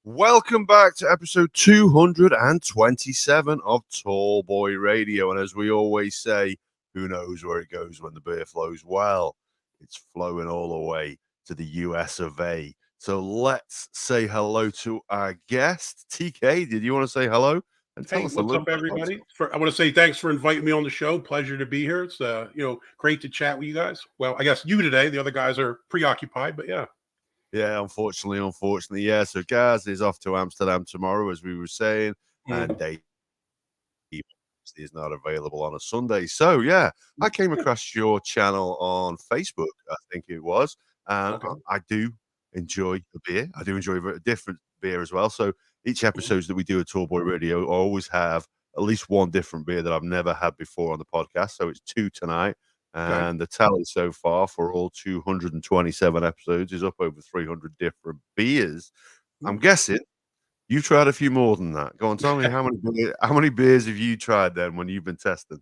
Welcome back to episode 227 of Tall Boy Radio. And as we always say, who knows where it goes when the beer flows? Well, it's flowing all the way to the US of A. So let's say hello to our guest. TK, did you want to say hello? And tell us what's up, everybody? I want to say thanks for inviting me on the show. Pleasure to be here. It's great to chat with you guys. Well, I guess you today. The other guys are preoccupied, but yeah. Yeah, unfortunately, yeah. So Gaz is off to Amsterdam tomorrow, as we were saying, and Dave is not available on a Sunday. So yeah, I came across your channel on Facebook, I think it was, and I do enjoy the beer. I do enjoy a different beer as well. So each episode that we do at Tall Boy Radio, I always have at least one different beer that I've never had before on the podcast. So it's 2 tonight. And the tally so far for all 227 episodes is up over 300 different beers. I'm guessing you tried a few more than that. Go on, tell me how many beers have you tried then when you've been testing?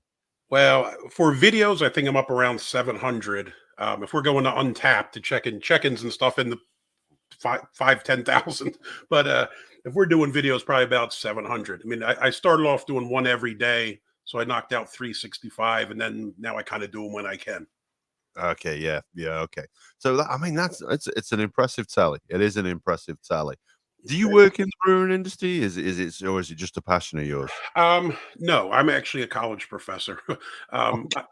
Well, for videos, I think I'm up around 700. If we're going to Untapped to check-ins and stuff in the 10,000. But if we're doing videos, probably about 700. I mean, I started off doing one every day. So I knocked out 365, and then now I kind of do them when I can. Okay, yeah, okay. So it's an impressive tally. It is an impressive tally. Do you work in the brewing industry? Is it or is it just a passion of yours? No, I'm actually a college professor. But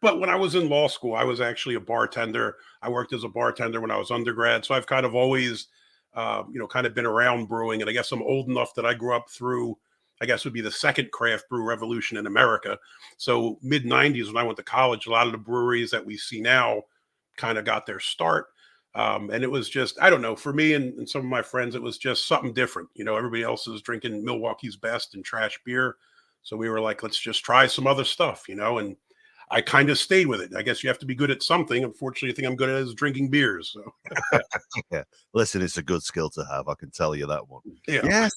when I was in law school, I was actually a bartender. I worked as a bartender when I was undergrad, so I've kind of always, kind of been around brewing. And I guess I'm old enough that I grew up through, I guess would be the second craft brew revolution in America. So mid 90s when I went to college, a lot of the breweries that we see now kind of got their start. And it was just, I don't know, for me and some of my friends, it was just something different. Everybody else is drinking Milwaukee's Best and trash beer. So we were like, let's just try some other stuff, and I kind of stayed with it. I guess you have to be good at something. Unfortunately, I think I'm good at is drinking beers. So. Yeah. Listen, it's a good skill to have. I can tell you that one. Yeah.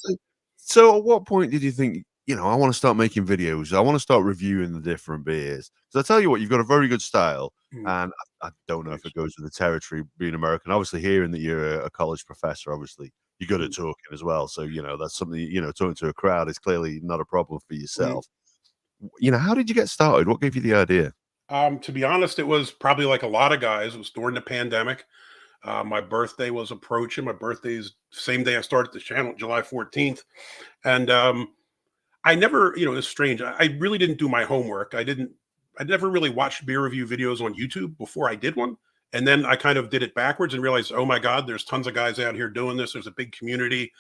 So at what point did you think, I want to start making videos. I want to start reviewing the different beers. So I tell you what, you've got a very good style. And I don't know if it goes with the territory being American. Obviously, hearing that you're a college professor, obviously, you're good at talking as well. So, that's something, talking to a crowd is clearly not a problem for yourself. How did you get started? What gave you the idea? To be honest, it was probably like a lot of guys. It was during the pandemic. My birthday was approaching. My birthday's same day I started the channel, July 14th. And I never, it's strange. I really didn't do my homework. I never really watched beer review videos on YouTube before I did one. And then I kind of did it backwards and realized, oh my God, there's tons of guys out here doing this. There's a big community.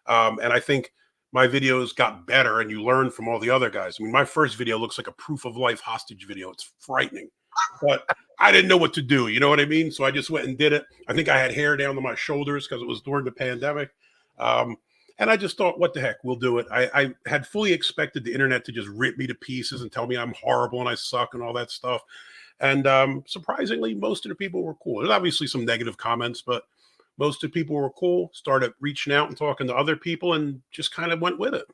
And I think my videos got better and you learn from all the other guys. I mean, my first video looks like a proof of life hostage video. It's frightening. But I didn't know what to do. You know what I mean? So I just went and did it. I think I had hair down to my shoulders because it was during the pandemic. And I just thought, what the heck, we'll do it. I had fully expected the internet to just rip me to pieces and tell me I'm horrible and I suck and all that stuff. And surprisingly, most of the people were cool. There's obviously some negative comments, but most of the people were cool, started reaching out and talking to other people and just kind of went with it.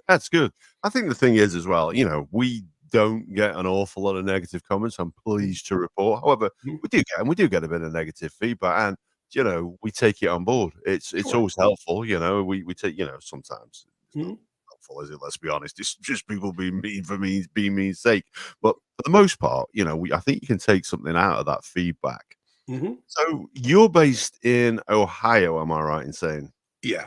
That's good. I think the thing is as well, we don't get an awful lot of negative comments. I'm pleased to report. However, we do get a bit of negative feedback, and we take it on board. It's always helpful. We take sometimes it's not helpful, is it? Let's be honest. It's just people being mean for being mean's sake. But for the most part, I think you can take something out of that feedback. So you're based in Ohio, am I right in saying? Yeah.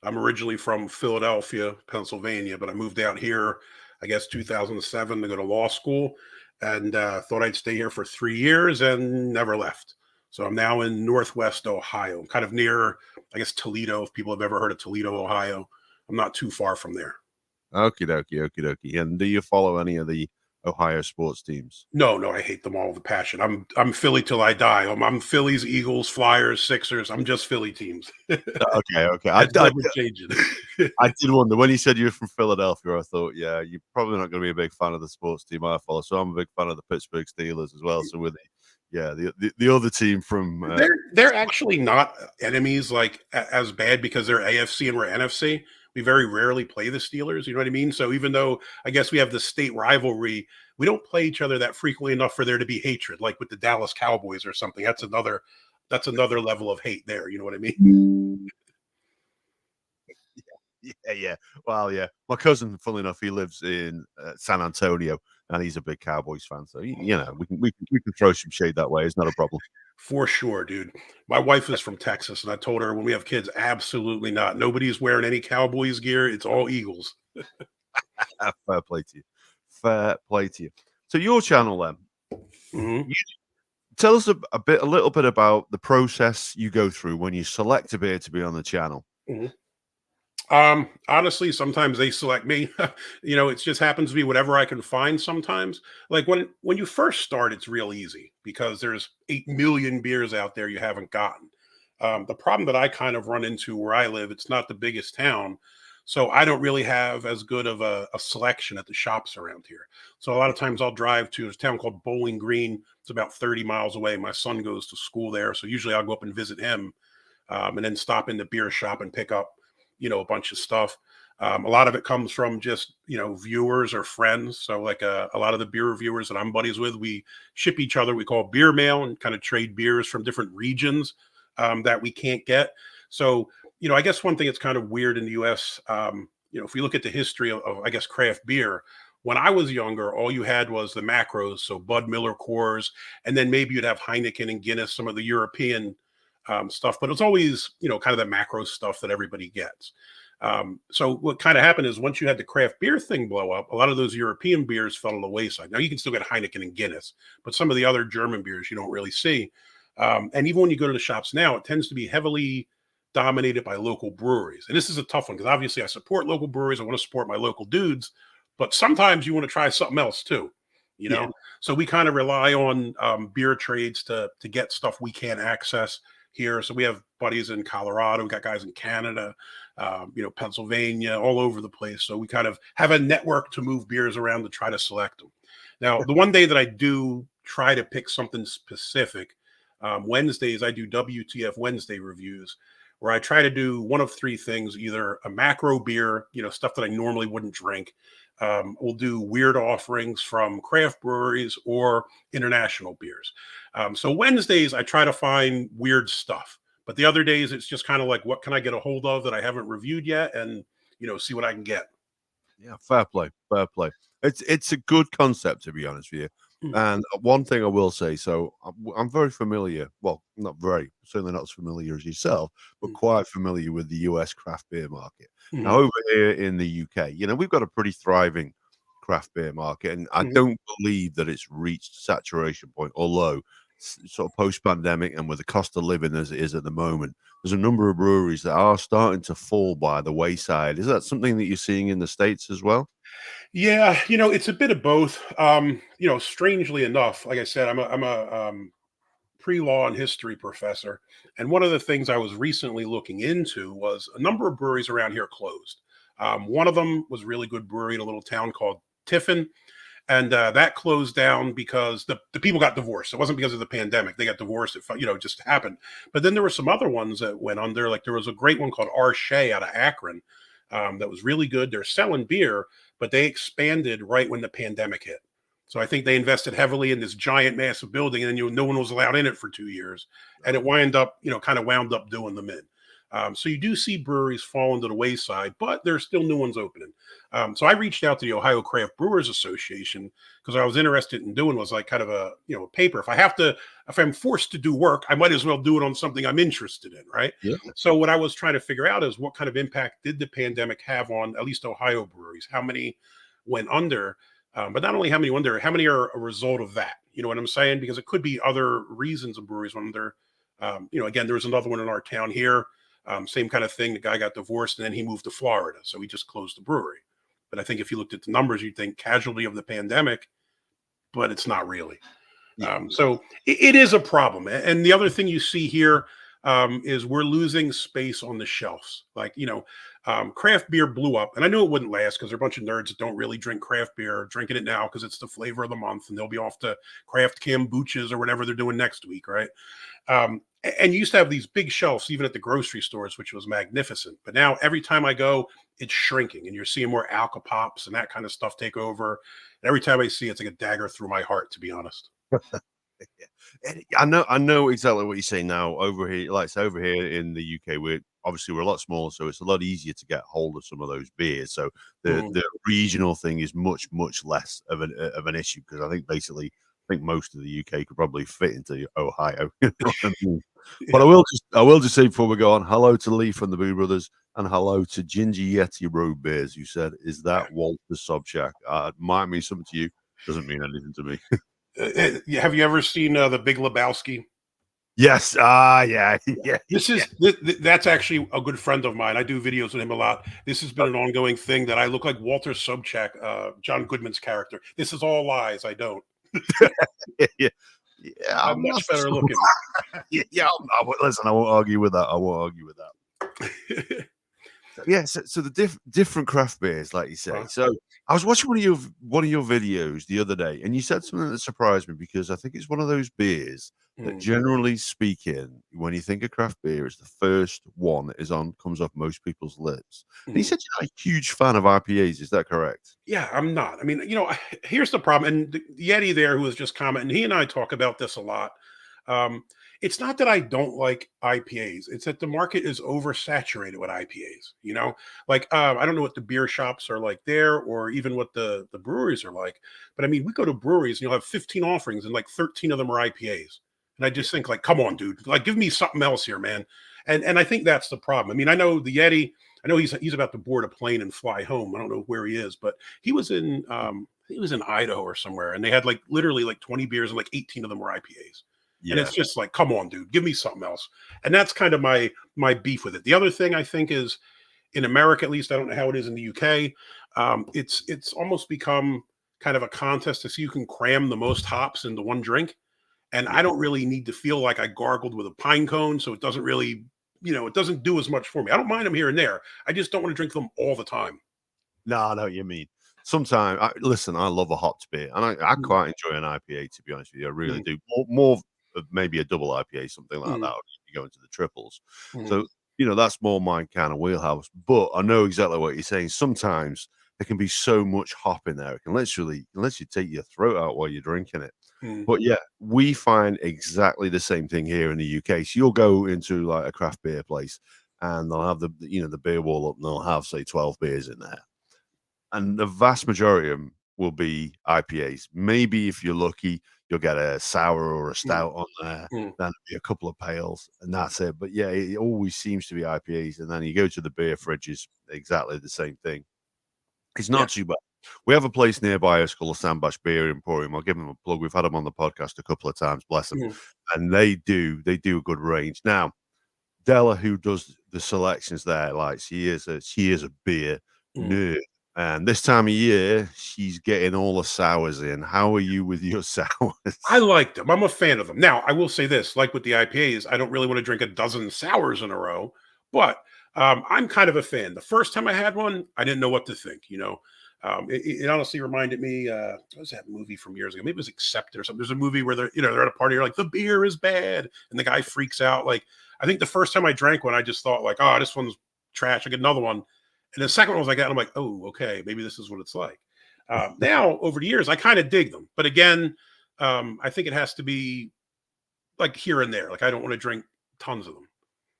I'm originally from Philadelphia, Pennsylvania, but I moved out here, I guess, 2007 to go to law school and thought I'd stay here for 3 years and never left. So I'm now in Northwest Ohio, kind of near, I guess, Toledo, if people have ever heard of Toledo, Ohio. I'm not too far from there. Okie dokie. And do you follow any of the Ohio sports teams? No, no, I hate them all with a passion. I'm Philly till I die. I'm Phillies, Eagles, Flyers, Sixers. I'm just Philly teams. Okay, okay. That's never changing. I did wonder when you said you were from Philadelphia. I thought, yeah, you're probably not going to be a big fan of the sports team I follow. So I'm a big fan of the Pittsburgh Steelers as well. So with the other team from They're actually not enemies like as bad because they're AFC and we're NFC. We very rarely play the Steelers. You know what I mean? So even though I guess we have the state rivalry, we don't play each other that frequently enough for there to be hatred, like with the Dallas Cowboys or something. That's another level of hate there. You know what I mean? yeah, yeah. Well, yeah. My cousin, funnily enough, he lives in San Antonio, and he's a big Cowboys fan. So you know, we can throw some shade that way. It's not a problem. For sure, dude. My wife is from Texas, and I told her when we have kids, absolutely not. Nobody's wearing any Cowboys gear. It's all Eagles. Fair play to you. Fair play to you. So your channel then. Mhm. You tell us a little bit about the process you go through when you select a beer to be on the channel. Mhm. Honestly, sometimes they select me. It just happens to be whatever I can find sometimes. Like when you first start, it's real easy because there's 8 million beers out there you haven't gotten. The problem that I kind of run into where I live, it's not the biggest town. So I don't really have as good of a selection at the shops around here. So a lot of times I'll drive to a town called Bowling Green. It's about 30 miles away. My son goes to school there. So usually I'll go up and visit him, and then stop in the beer shop and pick up, a bunch of stuff. A lot of it comes from just, viewers or friends. So like a lot of the beer reviewers that I'm buddies with, we ship each other, we call beer mail, and kind of trade beers from different regions that we can't get. So, I guess one thing that's kind of weird in the US, if we look at the history of, I guess, craft beer, when I was younger, all you had was the macros. So Bud, Miller, Coors, and then maybe you'd have Heineken and Guinness, some of the European stuff, but it's always, kind of the macro stuff that everybody gets. So what kind of happened is once you had the craft beer thing blow up, a lot of those European beers fell to the wayside. Now you can still get Heineken and Guinness, but some of the other German beers you don't really see. And even when you go to the shops now, it tends to be heavily dominated by local breweries. And this is a tough one because obviously I support local breweries. I want to support my local dudes, but sometimes you want to try something else too. You Yeah. know, so we kind of rely on beer trades to get stuff we can't access here. So we have buddies in Colorado, we got guys in Canada, Pennsylvania, all over the place. So we kind of have a network to move beers around to try to select them. Now, the one day that I do try to pick something specific, Wednesdays, I do WTF Wednesday reviews where I try to do one of three things, either a macro beer, stuff that I normally wouldn't drink. We'll do weird offerings from craft breweries or international beers. So Wednesdays, I try to find weird stuff. But the other days, it's just kind of like, what can I get a hold of that I haven't reviewed yet, and see what I can get. Yeah, fair play, fair play. It's a good concept, to be honest with you. Mm, And one thing I will say, so I'm very familiar. Well, not very, certainly not as familiar as yourself, but mm, quite familiar with the US craft beer market. Now, mhm, over here in the UK, we've got a pretty thriving craft beer market, and I mhm. don't believe that it's reached saturation point. Although, sort of post pandemic and with the cost of living as it is at the moment, there's a number of breweries that are starting to fall by the wayside. Is that something that you're seeing in the States as well? Yeah, it's a bit of both. Strangely enough, like I said, I'm a pre-law and history professor, and one of the things I was recently looking into was a number of breweries around here closed. One of them was a really good brewery in a little town called Tiffin, and that closed down because the people got divorced. It wasn't because of the pandemic; they got divorced. It just happened. But then there were some other ones that went under. Like there was a great one called R. Shea out of Akron that was really good. They're selling beer, but they expanded right when the pandemic hit. So I think they invested heavily in this giant, massive building, and then no one was allowed in it for 2 years, and it kind of wound up doing them in. So you do see breweries fall into the wayside, but there's still new ones opening. So I reached out to the Ohio Craft Brewers Association because I was interested in doing was like kind of a paper. If I'm forced to do work, I might as well do it on something I'm interested in, right? Yeah. So what I was trying to figure out is what kind of impact did the pandemic have on at least Ohio breweries? How many went under? But not only how many went under, how many are a result of that? You know what I'm saying? Because it could be other reasons of breweries went under. Again, there was another one in our town here. Same kind of thing. The guy got divorced and then he moved to Florida. So he just closed the brewery. But I think if you looked at the numbers, you'd think casualty of the pandemic, but it's not really. Yeah. So it is a problem. And the other thing you see here is we're losing space on the shelves. Like, craft beer blew up. And I knew it wouldn't last because there are a bunch of nerds that don't really drink craft beer, drinking it now because it's the flavor of the month. And they'll be off to craft kombuchas or whatever they're doing next week, right? And you used to have these big shelves, even at the grocery stores, which was magnificent. But now every time I go, it's shrinking, and you're seeing more Alka Pops and that kind of stuff take over. And every time I see it, it's like a dagger through my heart, to be honest. Yeah. And I know exactly what you're saying now. Over here, like so over here in the UK, we're a lot smaller, so it's a lot easier to get hold of some of those beers. So the regional thing is much less of an issue, because I think most of the UK could probably fit into Ohio. You know what I mean? But I will just say before we go on, hello to Lee from the Boo Brothers, and hello to Ginger Yeti Road Beers, who said, "Is that Walter Sobchak?" Might mean something to you, doesn't mean anything to me. Have you ever seen The Big Lebowski? Yes. Yeah. That's actually a good friend of mine. I do videos with him a lot. This has been an ongoing thing that I look like Walter Sobchak, John Goodman's character. This is all lies. I don't. Yeah. I'm much better looking. Listen, I won't argue with that. Yeah, so the different craft beers, like you say. So I was watching one of your videos the other day, and you said something that surprised me, because I think it's one of those beers that, generally speaking, when you think of craft beer, it's the first one that comes off most people's lips. And you said you're a huge fan of IPAs. Is that correct? Yeah, I'm not. I mean, here's the problem. And the Yeti there, who was just commenting, he and I talk about this a lot. It's not that I don't like IPAs. It's that the market is oversaturated with IPAs. Like I don't know what the beer shops are like there, or even what the breweries are like. But I mean, we go to breweries and you'll have 15 offerings and like 13 of them are IPAs. And I just think, like, come on, dude, like, give me something else here, man. And I think that's the problem. I mean, I know the Yeti. I know he's about to board a plane and fly home. I don't know where he is, but he was in Idaho or somewhere, and they had like literally like 20 beers and like 18 of them were IPAs. And it's just like, come on, dude, give me something else. And that's kind of my beef with it. The other thing I think is, in America, at least, I don't know how it is in the UK. It's almost become kind of a contest to see who can cram the most hops into one drink. And I don't really need to feel like I gargled with a pine cone, so it doesn't really, it doesn't do as much for me. I don't mind them here and there. I just don't want to drink them all the time. No, I know what you mean. Sometimes, listen, I love a hopped beer, and I quite enjoy an IPA, to be honest with you. I really do. More of maybe a double IPA, something like that, or you go into the triples. So, that's more my kind of wheelhouse. But I know exactly what you're saying. Sometimes there can be so much hop in there. It can literally take your throat out while you're drinking it. But yeah, we find exactly the same thing here in the UK. So you'll go into like a craft beer place, and they'll have the beer wall up, and they'll have, say, 12 beers in there. And the vast majority of them will be IPAs. Maybe if you're lucky, you'll get a sour or a stout on there. Then it'll be a couple of pales, and that's it. But yeah, it always seems to be IPAs. And then you go to the beer fridges, exactly the same thing. It's not too bad. We have a place nearby us called the Sandbach Beer Emporium. I'll give them a plug. We've had them on the podcast a couple of times, bless them. And they do a good range. Now, Della, who does the selections there, like she is a beer nerd. And this time of year, she's getting all the sours in. How are you with your sours? I like them. I'm a fan of them. Now, I will say this, like with the IPAs, I don't really want to drink a dozen sours in a row, but I'm kind of a fan. The first time I had one, I didn't know what to think. It honestly reminded me, what was that movie from years ago? Maybe it was Accepted or something. There's a movie where they're at a party, you're like, the beer is bad, and the guy freaks out. Like, I think the first time I drank one, I just thought like, oh, this one's trash. I get another one. And the second one was like that. I'm like, oh, okay, maybe this is what it's like. Now, over the years, I kind of dig them. But again, I think it has to be like here and there. Like, I don't want to drink tons of them.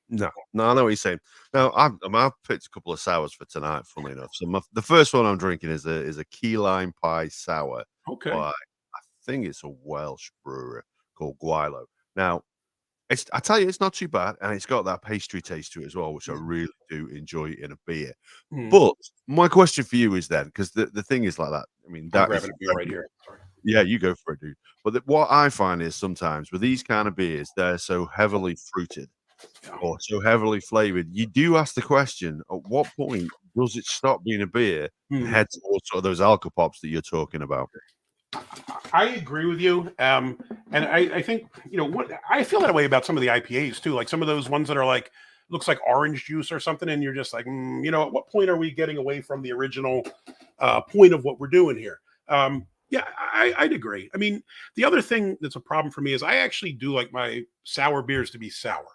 No, I know what you're saying. Now, I've picked a couple of sours for tonight, funnily enough. So the first one I'm drinking is a key lime pie sour. Okay. I think it's a Welsh brewery called Guilo. Now, I tell you, it's not too bad, and it's got that pastry taste to it as well, which I really do enjoy in a beer. But my question for you is then, because the thing is like that. I mean, I'm grabbing a beer right here. Sorry. Yeah, you go for it, dude. But what I find is sometimes with these kind of beers, they're so heavily fruited or so heavily flavored. You do ask the question: at what point does it stop being a beer and head towards sort of those Alka Pops that you're talking about? I agree with you. And I think, what I feel that way about some of the IPAs too, like some of those ones that are like, looks like orange juice or something. And you're just like, at what point are we getting away from the original point of what we're doing here? Yeah, I'd agree. I mean, the other thing that's a problem for me is I actually do like my sour beers to be sour.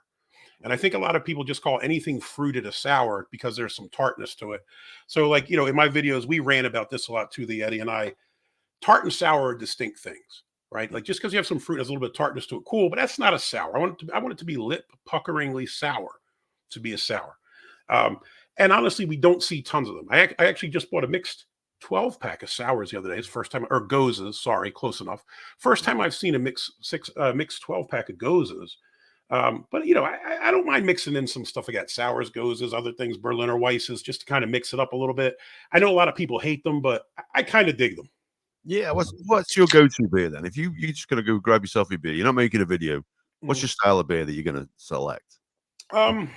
And I think a lot of people just call anything fruited a sour because there's some tartness to it. So, like, in my videos, we ran about this a lot too, the Eddie and I. Tart and sour are distinct things, right? Like just because you have some fruit has a little bit of tartness to it, cool, but that's not a sour. I want it to be lip puckeringly sour to be a sour. Um, and honestly, we don't see tons of them. I actually just bought a mixed 12 pack of sours the other day. It's first time, or gozes. Sorry, close enough. First time I've seen a mixed 12 pack of gozes. But I don't mind mixing in some stuff. I got sours, gozes, other things, Berliner Weisses, just to kind of mix it up a little bit. I know a lot of people hate them, but I kind of dig them. Yeah, what's your go-to beer then? If you're just gonna go grab yourself a beer, you're not making a video. What's Mm. your style of beer that you're gonna select? Um,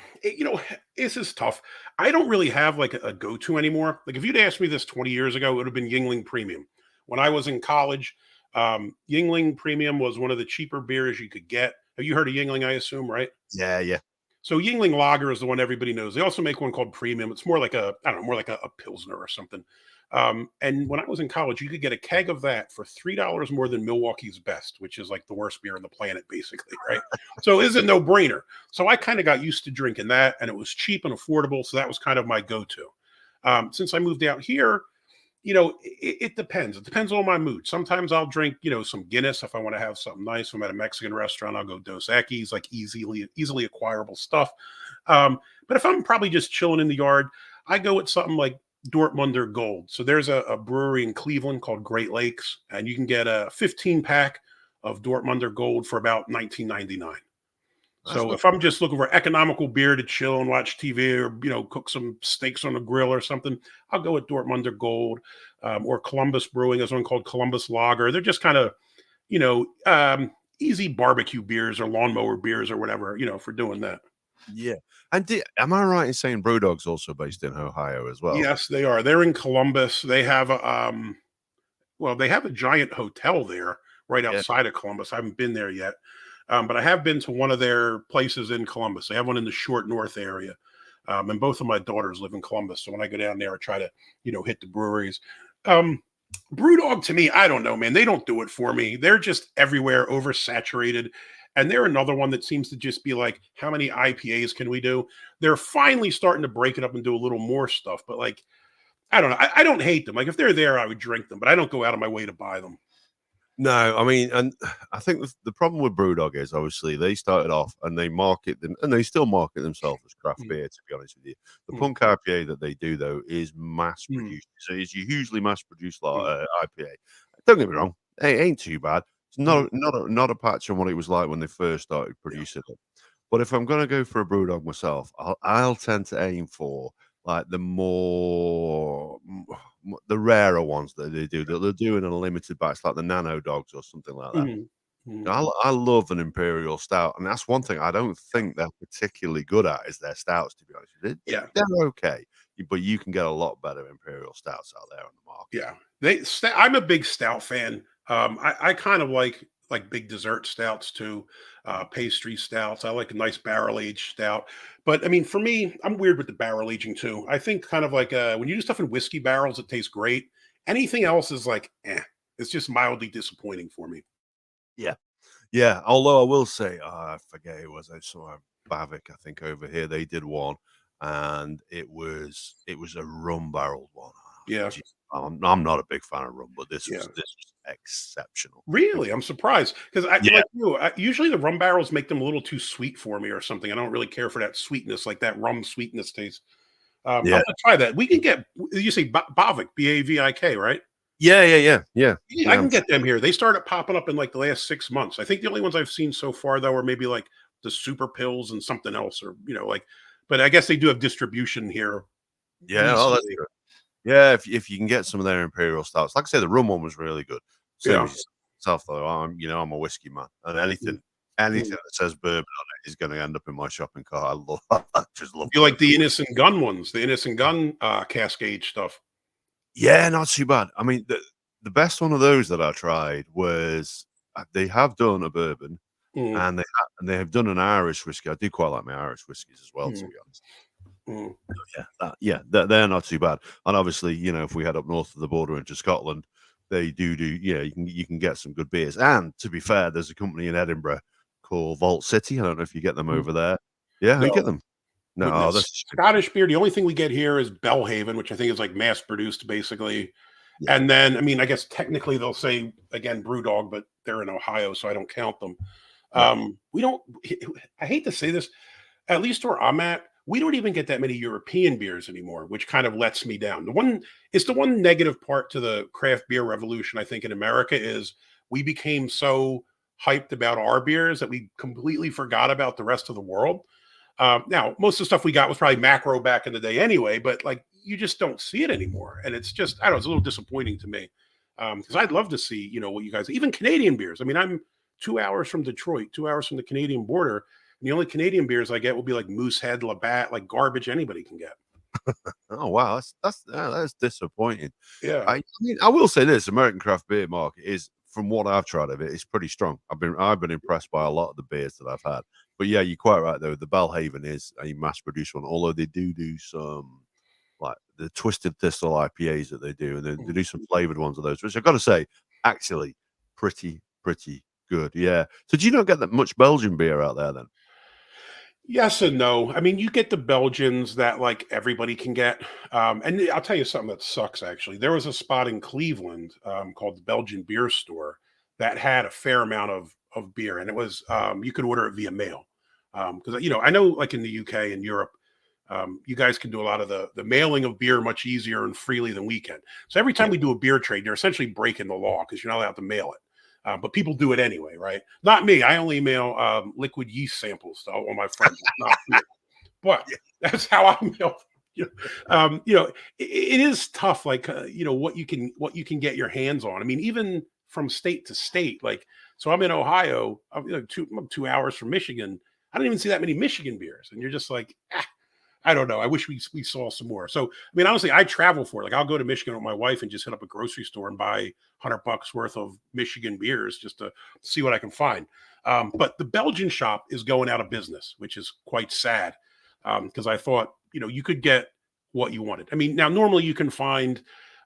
this is tough. I don't really have like a go-to anymore. Like if you'd asked me this 20 years ago, it would have been Yingling Premium. When I was in college, Yingling Premium was one of the cheaper beers you could get. Have you heard of Yingling? I assume, right? Yeah, yeah. So Yingling Lager is the one everybody knows. They also make one called Premium. It's more like I don't know, more like a Pilsner or something. And when I was in college, you could get a keg of that for $3 more than Milwaukee's Best, which is like the worst beer on the planet, basically, right? So it's a no-brainer. So I kind of got used to drinking that, and it was cheap and affordable. So that was kind of my go-to. Since I moved out here, it depends. It depends on my mood. Sometimes I'll drink, some Guinness if I want to have something nice. If I'm at a Mexican restaurant, I'll go Dos Equis, like easily acquirable stuff. But if I'm probably just chilling in the yard, I go with something like Dortmunder Gold. So there's a brewery in Cleveland called Great Lakes, and you can get a 15 pack of Dortmunder Gold for about $19.99. That's So not if I'm just looking for economical beer to chill and watch TV or cook some steaks on the grill or something, I'll go with Dortmunder Gold or Columbus Brewing. There's one called Columbus Lager. They're just kind of easy barbecue beers or lawnmower beers or whatever for doing that. yeah. And am I right in saying Brewdog's also based in Ohio as well? Yes, they are. They're in Columbus. They have they have a giant hotel there right Yeah. outside of Columbus. I haven't been there yet. But I have been to one of their places in Columbus. They have one in the Short North area. And both of my daughters live in Columbus. So when I go down there, I try to, hit the breweries. Brewdog to me, I don't know, man. They don't do it for me. They're just everywhere, oversaturated. And they're another one that seems to just be like, how many IPAs can we do? They're finally starting to break it up and do a little more stuff. But like, I don't know. I don't hate them. Like if they're there, I would drink them, but I don't go out of my way to buy them. No, I mean, and I think the problem with Brewdog is obviously they started off and they market them, and they still market themselves as craft Mm, beer. To be honest with you, the mm, punk IPA that they do though is mass mm, produced. So it's your hugely mass produced mm, IPA. Don't get me wrong, it ain't too bad. It's mm, not a patch on what it was like when they first started yeah. producing it. But if I'm gonna go for a Brewdog myself, I'll tend to aim for like the rarer ones that they do that they're doing in a limited batch, like the Nano Dogs or something like that. Mm, mm, I love an imperial stout, and that's one thing I don't think they're particularly good at is their stouts. To be honest with you, yeah. they're okay, but you can get a lot better imperial stouts out there on the market. Yeah, I'm a big stout fan. I kind of like big dessert stouts too, pastry stouts. I like a nice barrel aged stout. But I mean, for me, I'm weird with the barrel aging too. I think kind of like when you do stuff in whiskey barrels, it tastes great. Anything else is like, it's just mildly disappointing for me. Yeah, yeah. Although I will say, I forget it was I saw Bavik, I think over here they did one, and it was a rum barreled one. Yeah, Jeez, I'm not a big fan of rum, but yeah. this was exceptional. Really, I'm surprised because I Yeah, like you. Usually the rum barrels make them a little too sweet for me or something. I don't really care for that sweetness, like that rum sweetness taste. I'm yeah, gonna try that. We can get you say Bavik, Bavik, right? yeah. Yeah, I Yeah, can get them here. They started popping up in like the last 6 months. I think the only ones I've seen so far though are maybe like the super pills and something else, or like. But I guess they do have distribution here yeah. Oh, that's recently. good. Yeah, if you can get some of their imperial stouts, like I said, the rum one was really good. Same Yeah. as yourself, though. I'm a whiskey man, and Mm, anything mm. that says bourbon on it is going to end up in my shopping cart. I love, I just love You like bourbon. the innocent gun ones, the innocent gun cascade stuff. Yeah, not too bad. I mean, the best one of those that I tried was they have done a bourbon Mm, and they have done an Irish whiskey. I do quite like my Irish whiskies as well, to mm, be honest. mm. They're not too bad. And obviously, if we head up north of the border into Scotland, they do. You can get some good beers. And to be fair, there's a company in Edinburgh called Vault City. I don't know if you get them over there. Yeah, you get No, them. No, but no, that's a shame. Scottish beer. The only thing we get here is Bellhaven, which I think is like mass produced, basically. Yeah, And then, I mean, I guess technically they'll say again BrewDog, but they're in Ohio, so I don't count them. right. We don't. I hate to say this, at least where I'm at, we don't even get that many European beers anymore, which kind of lets me down. The one negative part to the craft beer revolution, I think, in America is we became so hyped about our beers that we completely forgot about the rest of the world. Now, most of the stuff we got was probably macro back in the day anyway, but like you just don't see it anymore. And it's just, I don't know, it's a little disappointing to me. Because I'd love to see, what you guys, even Canadian beers. I mean, I'm 2 hours from Detroit, 2 hours from the Canadian border. And the only Canadian beers I get will be like Moosehead, Labatt, like garbage anybody can get. Oh wow, that's disappointing. Yeah. I will say this: American craft beer market is, from what I've tried of it, it's pretty strong. I've been impressed by a lot of the beers that I've had. But yeah, you're quite right though. The Bellhaven is a mass produced one, although they do some like the Twisted Thistle IPAs that they do, and they do some flavored ones of those, which I've got to say, actually, pretty good. Yeah. So do you not get that much Belgian beer out there then? Yes and no. I mean, you get the Belgians that like everybody can get. And I'll tell you something that sucks actually. There was a spot in Cleveland called the Belgian Beer Store that had a fair amount of beer, and it was you could order it via mail. Because I know like in the UK and Europe, you guys can do a lot of the mailing of beer much easier and freely than we can. So every time Yeah. we do a beer trade, you're essentially breaking the law because you're not allowed to mail it. But people do it anyway, right? Not me. I only mail liquid yeast samples to all my friends, not beer. But Yeah. that's how I mail. You it is tough. Like what you can get your hands on. I mean, even from state to state. Like, so I'm in Ohio. I'm 2 hours from Michigan. I don't even see that many Michigan beers, and you're just like, I don't know. I wish we saw some more. So, I mean, honestly, I travel for it. Like, I'll go to Michigan with my wife and just hit up a grocery store and buy $100 worth of Michigan beers just to see what I can find. But the Belgian shop is going out of business, which is quite sad because I thought you could get what you wanted. I mean, now normally you can find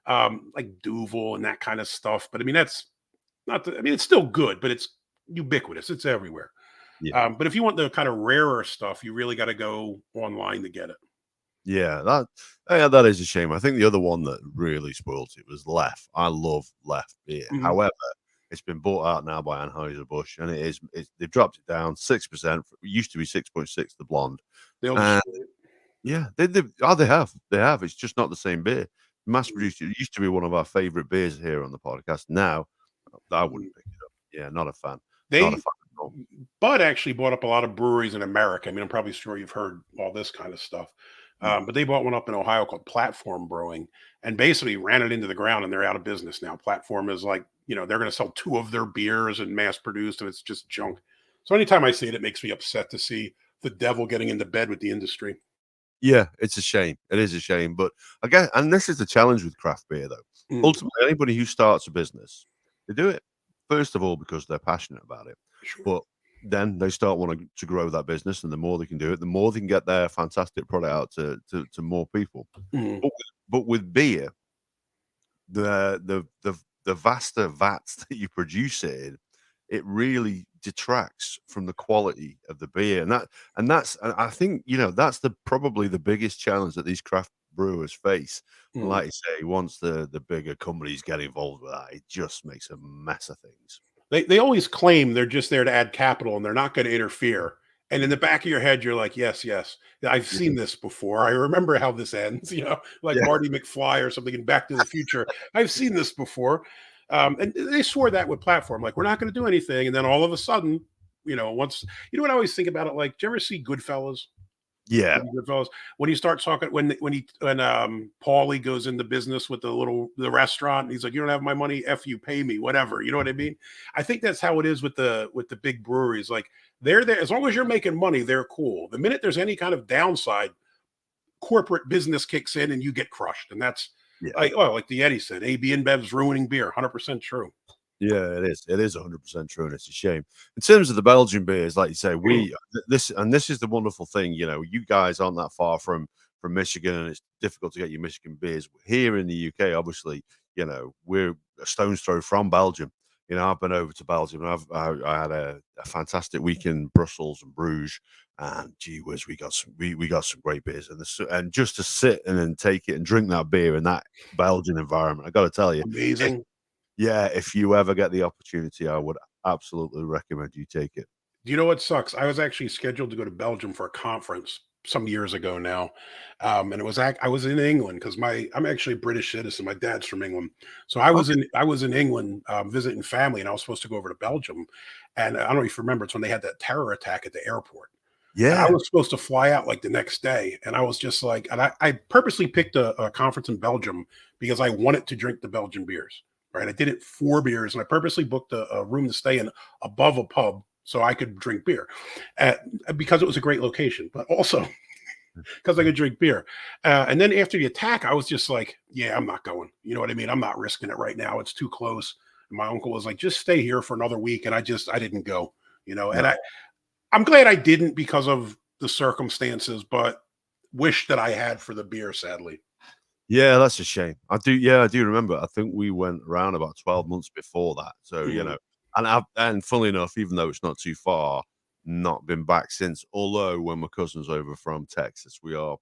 like Duvel and that kind of stuff, but I mean that's not. I mean, it's still good, but it's ubiquitous. It's everywhere. Yeah. But if you want the kind of rarer stuff, you really got to go online to get it. Yeah, that is a shame. I think the other one that really spoilt it was Left. I love Left beer. Mhm. However, it's been bought out now by Anheuser-Busch, and they've dropped it down 6%. It used to be 6.6, the blonde. They'll And destroy it. yeah, they have. It's just not the same beer. Mass produced. It used to be one of our favorite beers here on the podcast. Now, I Mhm. wouldn't pick it up. Yeah, not a fan. Not a They fan at all. Bud actually bought up a lot of breweries in America. I mean, I'm probably sure you've heard all this kind of stuff. Mm. But they bought one up in Ohio called Platform Brewing and basically ran it into the ground and they're out of business now. Platform is like, they're going to sell two of their beers and mass produced and it's just junk. So anytime I see it, it makes me upset to see the devil getting into bed with the industry. Yeah, it's a shame. It is a shame, but I guess, and this is the challenge with craft beer, though. Mm, Ultimately, anybody who starts a business, they do it first of all because they're passionate about it, sure. but then they start wanting to grow that business, and the more they can do it, the more they can get their fantastic product out to more people. Mm, But with beer, the vaster vats that you produce it in, it really detracts from the quality of the beer, and I think that's probably the biggest challenge that these craft brewers face. And mm. like you say, once the bigger companies get involved with that, it just makes a mess of things. They always claim they're just there to add capital and they're not going to interfere. And in Mm. the back of your head, you're like, yes, yes, I've Yeah, seen this before. I remember how this ends, like yeah, Marty McFly or something in Back to the Future. I've seen this before. And they swore that with platform, like, we're not going to do anything. And then all of a sudden, once, what I always think about it, like, do you ever see Goodfellas? yeah, Movie Goodfellas. When you start talking, when Paulie goes into business with the restaurant, and he's like, "You don't have my money, f you, pay me, whatever." You know what I mean? I think that's how it is with the big breweries. Like they're there as long as you're making money, they're cool. The minute there's any kind of downside, corporate business kicks in and you get crushed, and Yeah. Like the Eddie said, AB InBev's ruining beer. 100% true. Yeah, it is. It is 100% true, and it's a shame. In terms of the Belgian beers, like you say, this is the wonderful thing. You know, you guys aren't that far from Michigan, and it's difficult to get your Michigan beers here in the UK. Obviously, you know, we're a stone's throw from Belgium. You know, I've been over to Belgium, and I had a fantastic week in Brussels and Bruges, and gee whiz, we got some great beers, and just to sit and then take it and drink that beer in that Belgian environment, I got to tell you. Amazing. Yeah, if you ever get the opportunity, I would absolutely recommend you take it. Do you know what sucks? I was actually scheduled to go to Belgium for a conference some years ago now, and I was in England because my I'm actually a British citizen. My dad's from England, so Okay. I was in England visiting family, and I was supposed to go over to Belgium, and I don't know if you remember, it's when they had that terror attack at the airport. And I Yeah. was supposed to fly out like the next day. And I was just like, and I purposely picked a conference in Belgium because I wanted to drink the Belgian beers. Right. I did it 4 beers and I purposely booked a room to stay in above a pub so I could drink beer because it was a great location, but also because I could drink beer. And then after the attack, I was just like, yeah, I'm not going. You know what I mean? I'm not risking it right now. It's too close. And my uncle was like, just stay here for another week. And I didn't go, No. and I'm glad I didn't because of the circumstances, but wish that I had for the beer, sadly. Yeah, that's a shame. I do remember. I think we went around about 12 months before that. So, you Mhm. know, and funnily enough, even though it's not too far, not been back since. Although when my cousin's over from Texas, we are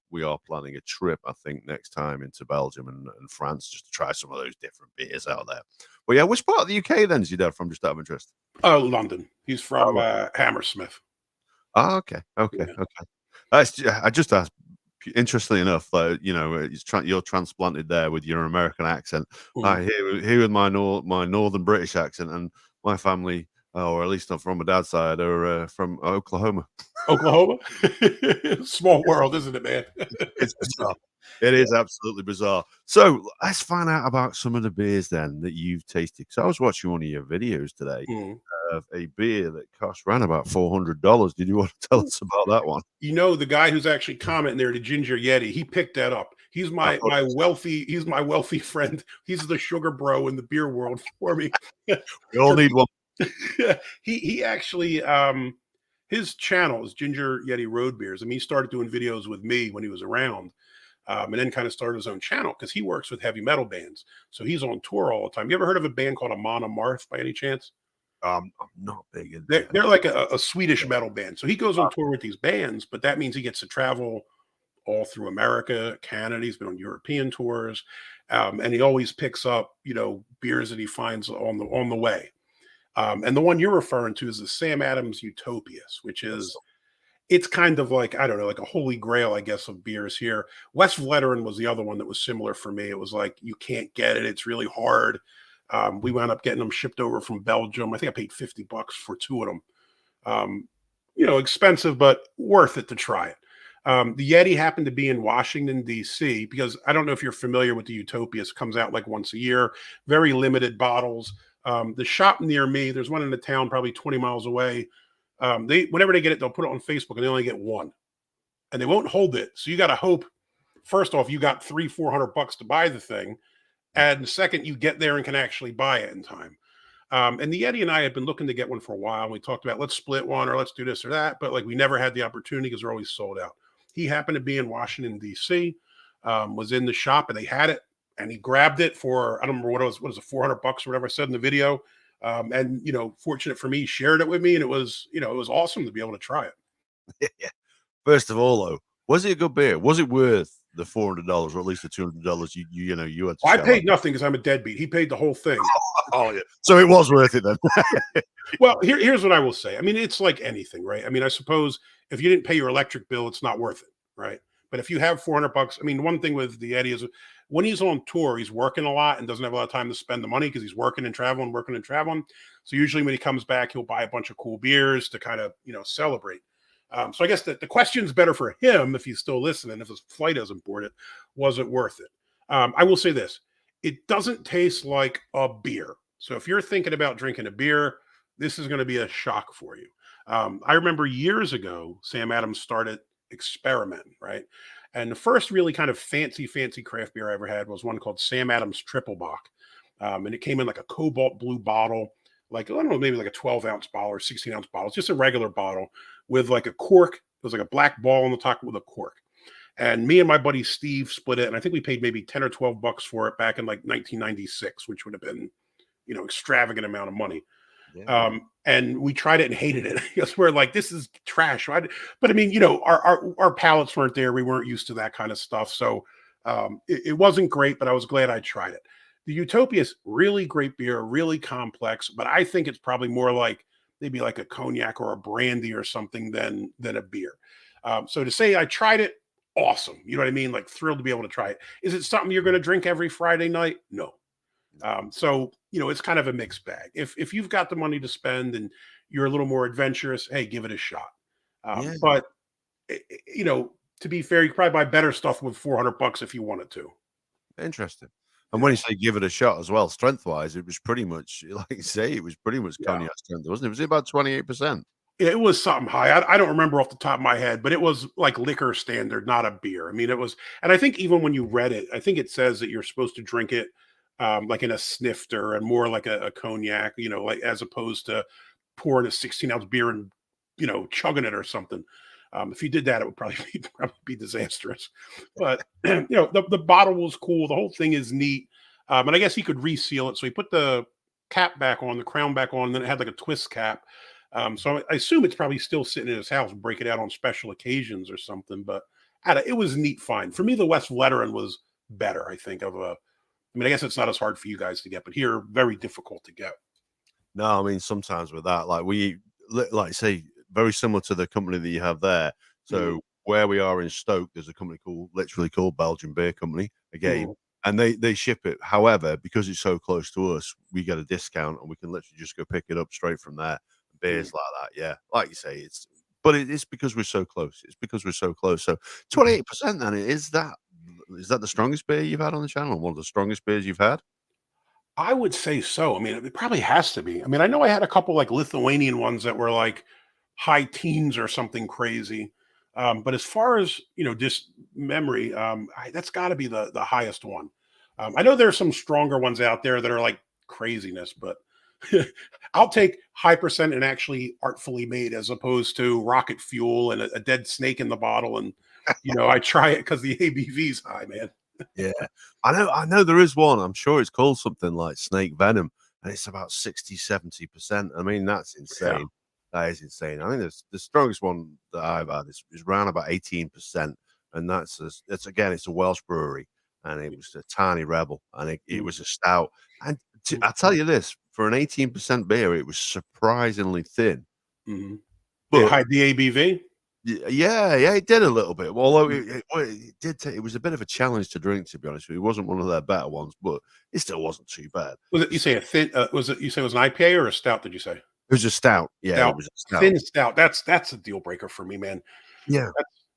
planning a trip, I think, next time into Belgium and France just to try some of those different beers out there. But yeah, which part of the UK then is your dad from, just out of interest? Oh, London. He's from Oh, Hammersmith. ah, okay, okay, Yeah. okay. I just asked. Interestingly enough, you know, you're transplanted there with your American accent. Mhm. I here with my northern British accent, and my family, or at least not from my dad's side, are from Oklahoma. Oklahoma? Small world, isn't it, man? It's bizarre. It is absolutely bizarre. So let's find out about some of the beers then that you've tasted. Because I was watching one of your videos today Mhm. of a beer that cost around about $400. Did you want to tell us about that one? The guy who's actually commenting there, the Ginger Yeti, he picked that up. He's I my thought it was, he's my wealthy friend. He's the sugar bro in the beer world for me. we all need one. He actually his channel is Ginger Yeti Road Beers. I mean, he started doing videos with me when he was around, and then kind of started his own channel because he works with heavy metal bands. So he's on tour all the time. You ever heard of a band called Amon Amarth by any chance? I'm not big into They're, heavy. they're like a Swedish metal band. So he goes on tour with these bands, but that means he gets to travel all through America, Canada. He's been on European tours, and he always picks up, beers that he finds on the way. And the one you're referring to is the Sam Adams Utopias, which is it's kind of like I don't know, like a holy grail, I guess, of beers here. West Veteran was the other one that was similar for me. It was like you can't get it; it's really hard. We wound up getting them shipped over from Belgium. I think I paid $50 for two of them. Expensive, but worth it to try it. The Yeti happened to be in Washington, D.C., because I don't know if you're familiar with the Utopias. It comes out like once a year, very limited bottles. The shop near me, there's one in the town probably 20 miles away. Whenever they get it, they'll put it on Facebook and they only get one and they won't hold it. So you got to hope, first off, you got 300-400 bucks to buy the thing. And second, you get there and can actually buy it in time. And the Yeti and I had been looking to get one for a while. And we talked about let's split one or let's do this or that, but like we never had the opportunity because they're always sold out. He happened to be in Washington D.C., was in the shop and they had it, and he grabbed it for I don't remember what it was. What was it, $400 or whatever I said in the video? And fortunate for me, he shared it with me, and it was awesome to be able to try it. Yeah. First of all, though, was it a good beer? Was it worth the $400 or at least the $200 you had to Well, I shell out? paid nothing because I'm a deadbeat. He paid the whole thing. Oh yeah, so it was worth it then. Well, here's what I will say. I mean, it's like anything, right? I mean, I suppose if you didn't pay your electric bill, it's not worth it, right? But if you have 400 bucks, I mean, one thing with the Eddie is when he's on tour, he's working a lot and doesn't have a lot of time to spend the money because he's working and traveling, working and traveling. So usually when he comes back, he'll buy a bunch of cool beers to kind of, celebrate. So I guess the question's better for him if he's still listening, if his flight hasn't boarded, was it worth it? I will say this. It doesn't taste like a beer. So if you're thinking about drinking a beer, this is going to be a shock for you. I remember years ago, Sam Adams started experimenting, right? And the first really kind of fancy craft beer I ever had was one called Sam Adams Triple Bock. And it came in like a cobalt blue bottle, like, I don't know, maybe like a 12-ounce bottle or 16-ounce bottle. It's just a regular bottle with like a cork. It was like a black ball on the top with a cork. And me and my buddy Steve split it. And I think we paid maybe 10 or 12 bucks for it back in like 1996, which would have been, extravagant amount of money. Yeah. And we tried it and hated it because we're like, this is trash. But I mean, our palates weren't there. We weren't used to that kind of stuff. So it wasn't great, but I was glad I tried it. The Utopia's really great beer, really complex, but I think it's probably more like maybe like a cognac or a brandy or something than a beer. So to say I tried it, awesome. You know what I mean? Like thrilled to be able to try it. Is it something you're going to drink every Friday night? No. So it's kind of a mixed bag. If you've got the money to spend and you're a little more adventurous, hey, give it a shot. Yeah. But to be fair, you could probably buy better stuff with $400 if you wanted to. Interesting. And when you say give it a shot as well, strength wise, it was pretty much like you say, it was pretty much cognac strength, wasn't it? Was it about 28%? It was something high. I don't remember off the top of my head, but it was like liquor standard, not a beer. I mean, it was, and I think even when you read it, I think it says that you're supposed to drink it like in a snifter and more like a cognac, like as opposed to pouring a 16-ounce beer and chugging it or something. If you did that, it would probably be disastrous. But the bottle was cool. The whole thing is neat. And I guess he could reseal it. So he put the cap back on, the crown back on, and then it had like a twist cap. So I assume it's probably still sitting in his house, break it out on special occasions or something. But it was a neat find. For me, the West Veteran was better, I think, I guess it's not as hard for you guys to get, but here, very difficult to get. No, I mean, sometimes with that, like say, very similar to the company that you have there. So where we are in Stoke, there's a company literally called Belgian Beer Company again, and they ship it. However, because it's so close to us, we get a discount and we can literally just go pick it up straight from there. Beers like that, yeah, like you say, it's because we're so close. It's because we're so close. So 28%. Then is that the strongest beer you've had on the channel? One of the strongest beers you've had? I would say so. I mean, it probably has to be. I mean, I know I had a couple like Lithuanian ones that were like high teens or something crazy. But as far as just memory, that's got to be the highest one. I know there's some stronger ones out there that are like craziness, but I'll take high percent and actually artfully made as opposed to rocket fuel and a dead snake in the bottle. And I try it because the ABV's high, man. Yeah, I know there is one. I'm sure it's called something like snake venom, and it's about 60-70%. I mean, that's insane. Yeah. That is insane. I think the strongest one that I've had is around about 18%, and it's a Welsh brewery, and it was a tiny rebel, and it was a stout. And I tell you this, for an 18% beer, it was surprisingly thin. Mm-hmm. Did But it hide the ABV? yeah, it did a little bit. Well, although it was a bit of a challenge to drink, to be honest with you. It wasn't one of their better ones, but it still wasn't too bad. Was it, you say a thin, was it, you say it was an IPA or a stout, did you say? It was a stout. Yeah, Stout. it was a stout. Thin stout. That's a deal breaker for me, man. Yeah.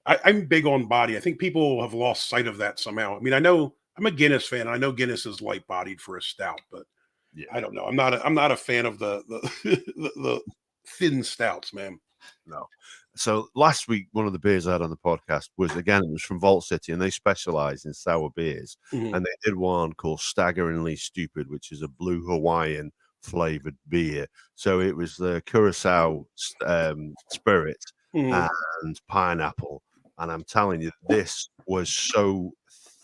I'm big on body. I think people have lost sight of that somehow. I mean, I know I'm a Guinness fan. I know Guinness is light bodied for a stout, but I don't know. I'm not a fan of the the thin stouts, man. No. So last week, one of the beers I had on the podcast was it was from Vault City, and they specialize in sour beers. Mhm. And they did one called Staggeringly Stupid, which is a blue Hawaiian flavored beer. So it was the curacao spirit Mhm. and pineapple. And I'm telling you, this was so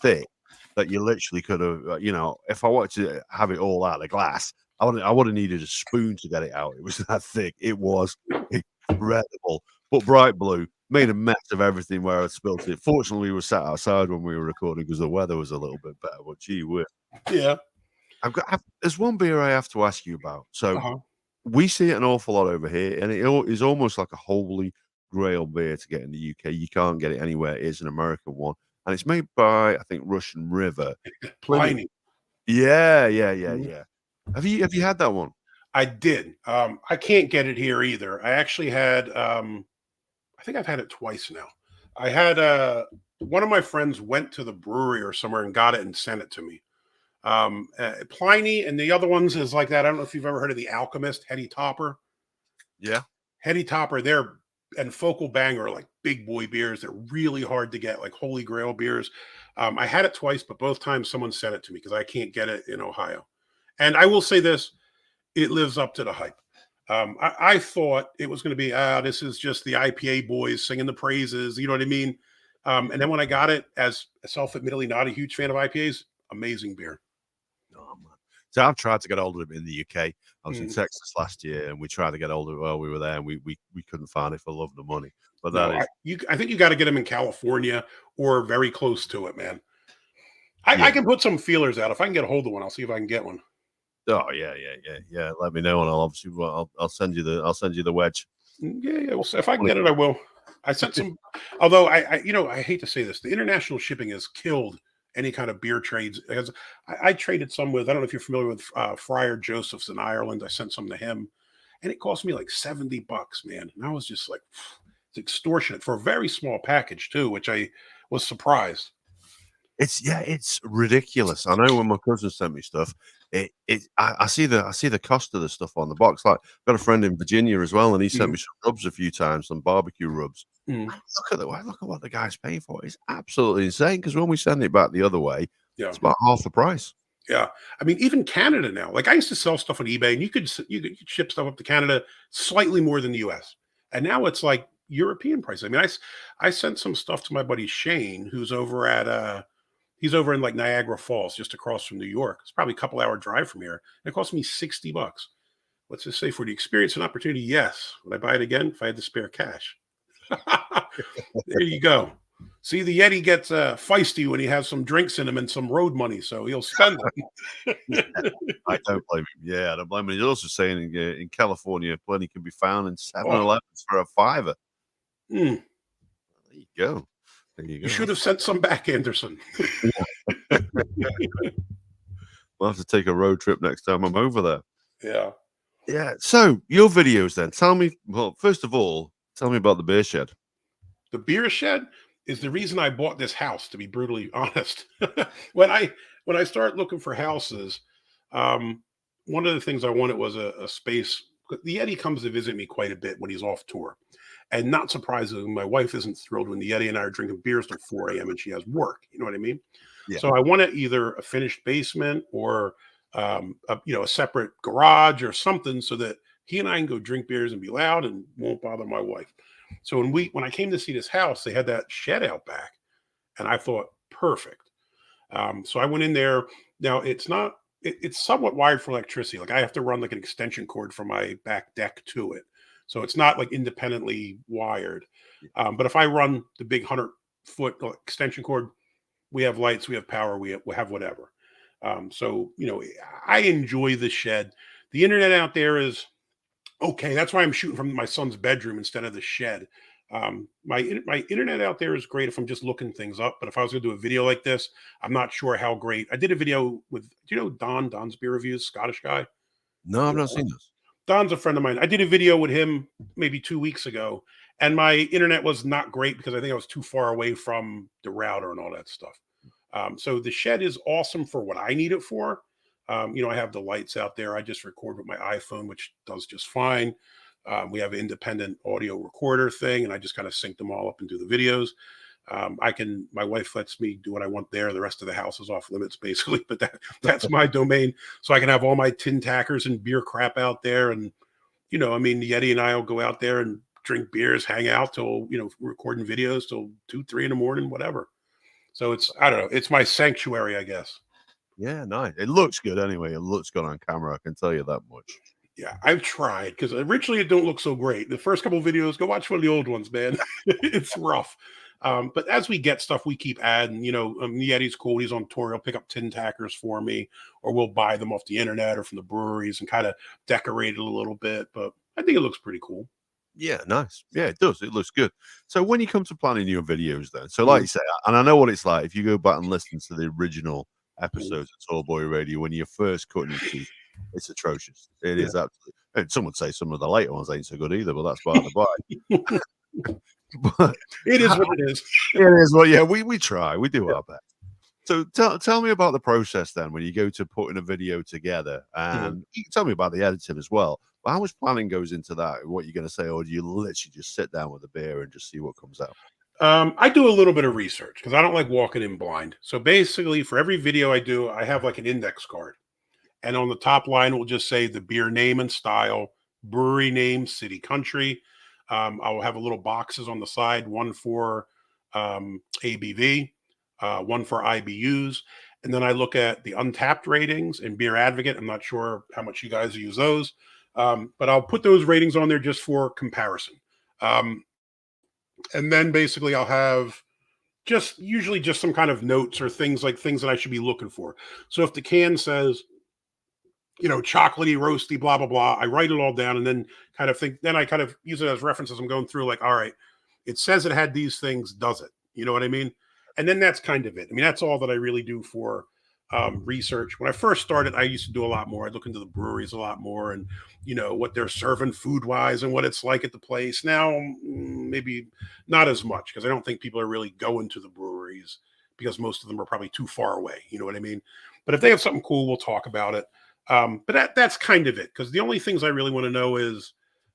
thick that you literally could have, if I wanted to have it all out of the glass, I would have needed a spoon to get it out. It was that thick. It was incredible, but bright blue. Made a mess of everything where I spilt it. Fortunately, we were sat outside when we were recording because the weather was a little bit better. But gee whiz. Yeah. There's one beer I have to ask you about. So Uh-huh. we see it an awful lot over here, and it is almost like a holy grail beer to get in the UK. You can't get it anywhere. It's an American one, and it's made by, I think, Russian River. Pliny. Yeah. Mhm. Have you had that one? I did. I can't get it here either. I actually had I think I've had it twice now. I had one of my friends went to the brewery or somewhere and got it and sent it to me. Pliny, and the other ones is like that. I don't know if you've ever heard of the Alchemist, Hetty Topper. Yeah. Hetty Topper, they're and Focal Bang are like big boy beers. They're really hard to get, like Holy Grail beers. I had it twice, but both times someone sent it to me because I can't get it in Ohio. And I will say this, it lives up to the hype. I thought it was going to be, this is just the IPA boys singing the praises. You know what I mean? And then when I got it, as self-admittedly not a huge fan of IPAs, amazing beer. Oh, man. So I've tried to get hold of it in the UK. I was in Texas last year, and we tried to get hold of it while we were there, and we couldn't find it for love of the money. But I think you got to get them in California or very close to it, man. I can put some feelers out. If I can get a hold of one, I'll see if I can get one. Oh yeah. Let me know, and I'll obviously I'll send you the wedge. Yeah. Well, if I can get it, I will. I sent some. Although I hate to say this, the international shipping has killed any kind of beer trades. I traded some with, I don't know if you're familiar with Friar Joseph's in Ireland. I sent some to him, and it cost me like $70, man. And I was just like, it's extortionate for a very small package too, which I was surprised. It's ridiculous. I know when my cousin sent me stuff, I see the cost of the stuff on the box. Like, I've got a friend in Virginia as well, and he sent me some rubs a few times, some barbecue rubs. Look at what the guy's paying for. It's absolutely insane, because when we send it back the other way, it's about half the price. Yeah, I mean, even Canada now. Like, I used to sell stuff on eBay, and you could ship stuff up to Canada slightly more than the U.S. And now it's like European price. I mean, I sent some stuff to my buddy Shane, who's over at he's over in like Niagara Falls, just across from New York. It's probably a couple hour drive from here. And it cost me $60. What's this say? For the experience and opportunity? Yes. Would I buy it again if I had the spare cash? There you go. See, the Yeti gets feisty when he has some drinks in him and some road money, so he'll spend it. I don't blame him. Yeah, I don't blame him. He's also saying in California, plenty can be found in 7-Elevens for $5. There you go. You should have sent some back, Anderson. We'll have to take a road trip next time I'm over there. Yeah. Yeah. So your videos then. Tell me, well, first of all, tell me about the beer shed. The beer shed is the reason I bought this house, to be brutally honest. when I started looking for houses, one of the things I wanted was a space. The Yeti comes to visit me quite a bit when he's off tour. And not surprisingly, my wife isn't thrilled when the Yeti and I are drinking beers till 4 a.m. and she has work. You know what I mean? Yeah. So I wanted either a finished basement or a separate garage or something, so that he and I can go drink beers and be loud and won't bother my wife. So when I came to see this house, they had that shed out back, and I thought, perfect. So I went in there. Now it's somewhat wired for electricity. Like, I have to run like an extension cord from my back deck to it. So it's not like independently wired. But if I run the big 100-foot extension cord, we have lights, we have power, we have whatever. So, I enjoy the shed. The internet out there is okay. That's why I'm shooting from my son's bedroom instead of the shed. My internet out there is great if I'm just looking things up. But if I was going to do a video like this, I'm not sure how great. I did a video with, do you know Don's Beer Reviews, Scottish guy? No, I've not seen this. Don's a friend of mine. I did a video with him maybe 2 weeks ago, and my internet was not great because I think I was too far away from the router and all that stuff. So the shed is awesome for what I need it for. I have the lights out there. I just record with my iPhone, which does just fine. We have an independent audio recorder thing, and I just kind of sync them all up and do the videos. My wife lets me do what I want there. The rest of the house is off limits, basically, but that's my domain. So I can have all my tin tackers and beer crap out there. And, the Yeti and I will go out there and drink beers, hang out till, recording videos till 2-3 in the morning, whatever. So I don't know. It's my sanctuary, I guess. Yeah, nice. It looks good anyway. It looks good on camera. I can tell you that much. Yeah, I've tried, because originally it don't look so great. The first couple of videos, go watch one of the old ones, man. It's rough. But as we get stuff, we keep adding. Yeti's cool. He's on tour. He'll pick up tin tackers for me, or we'll buy them off the internet or from the breweries and kind of decorate it a little bit. But I think it looks pretty cool. Yeah, nice. Yeah, it does. It looks good. So when you come to planning your videos then, so like you say, and I know what it's like, if you go back and listen to the original episodes of Tall Boy Radio, when you're first cutting your teeth, it's atrocious. It is absolutely. And some would say some of the later ones ain't so good either, but that's by the by. But it is what it is. It is. Well, yeah, we try. We do our best. So tell me about the process then when you go to putting a video together, Mhm. and you can tell me about the editing as well. But how much planning goes into that? What you're going to say, or do you literally just sit down with a beer and just see what comes out? I do a little bit of research because I don't like walking in blind. So basically, for every video I do, I have like an index card. And on the top line, will just say the beer name and style, brewery name, city, country. I will have a little boxes on the side, one for ABV, one for IBUs. And then I look at the untapped ratings and Beer Advocate. I'm not sure how much you guys use those, but I'll put those ratings on there just for comparison. Um, and then basically I'll have just usually just some kind of notes or things that I should be looking for. So if the can says, chocolatey, roasty, blah, blah, blah. I write it all down and then then I kind of use it as references. I'm going through like, all right, it says it had these things, does it? You know what I mean? And then that's kind of it. I mean, that's all that I really do for research. When I first started, I used to do a lot more. I'd look into the breweries a lot more and, what they're serving food wise and what it's like at the place. Now, maybe not as much because I don't think people are really going to the breweries because most of them are probably too far away. You know what I mean? But if they have something cool, we'll talk about it. But that's kind of it because the only things I really want to know is,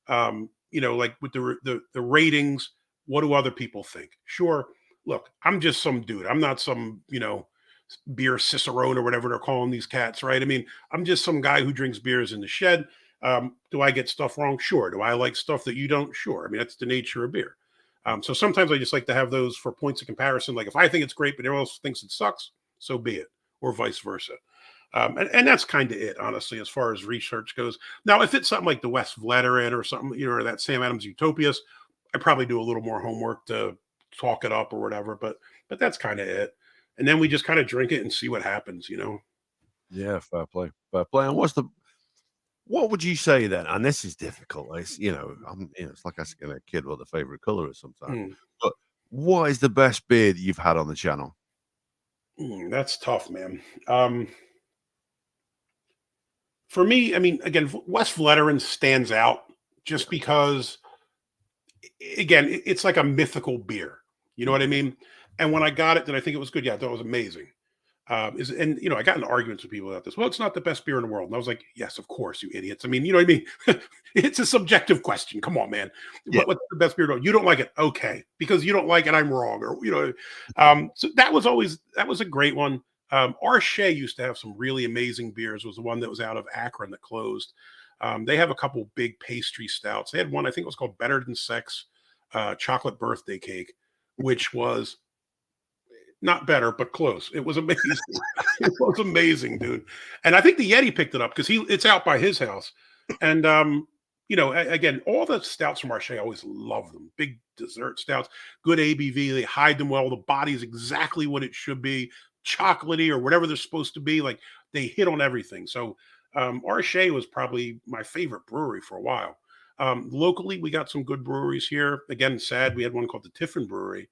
like with the ratings, what do other people think? Sure, look, I'm just some dude. I'm not some beer cicerone or whatever they're calling these cats, right? I mean, I'm just some guy who drinks beers in the shed. Do I get stuff wrong? Sure. Do I like stuff that you don't? Sure. I mean, that's the nature of beer. So sometimes I just like to have those for points of comparison. Like if I think it's great, but everyone else thinks it sucks, so be it, or vice versa. And that's kind of it, honestly, as far as research goes. Now, if it's something like the West Veteran or something, or that Sam Adams Utopias, I probably do a little more homework to talk it up or whatever. But that's kind of it. And then we just kind of drink it and see what happens. Yeah, fair play, fair play. And what would you say then? And this is difficult. It's like asking a kid what the favorite color is sometimes. Mm, But what is the best beer that you've had on the channel? that's tough, man. For me, I mean, again, West Veteran stands out just Yeah. because again, it's like a mythical beer. You know what I Mhm. mean? And when I got it, did I think it was good? Yeah, I thought it was amazing. I got in arguments with people about this. Well, it's not the best beer in the world. And I was like, yes, of course, you idiots. I mean, you know what I mean? It's a subjective question. Come on, man. Yeah. What's the best beer in the world? You don't like it. Okay. Because you don't like it, I'm wrong. So that was a great one. Arche used to have some really amazing beers, was the one that was out of Akron that closed. They have a couple big pastry stouts. They had one, I think it was called Better Than Sex, chocolate birthday cake, which was not better, but close. It was amazing. It was amazing, dude. And I think the Yeti picked it up because it's out by his house. And again, all the stouts from Marche, I always love them. Big dessert stouts, good ABV. They hide them well. The body is exactly what it should be, chocolatey or whatever they're supposed to be. Like they hit on everything. So Arche was probably my favorite brewery for a while. Locally, we got some good breweries here. Again, sad we had one called the Tiffin Brewery.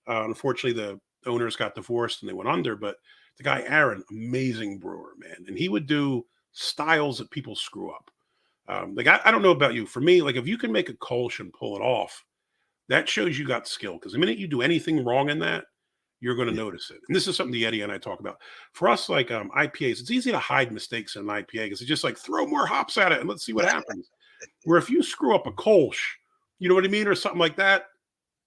Unfortunately, the owners got divorced and they went under. But the guy Aaron, amazing brewer, man, and he would do styles that people screw up. Like I don't know about you. For me, like if you can make a Kolsch and pull it off, that shows you got skill. Because the minute you do anything wrong in that, you're going to Yeah. notice it. And this is something the Eddie and I talk about. For us, like IPAs, it's easy to hide mistakes in an IPA because it's just like throw more hops at it and let's see what happens. Where if you screw up a Kolsch, you know what I mean, or something like that,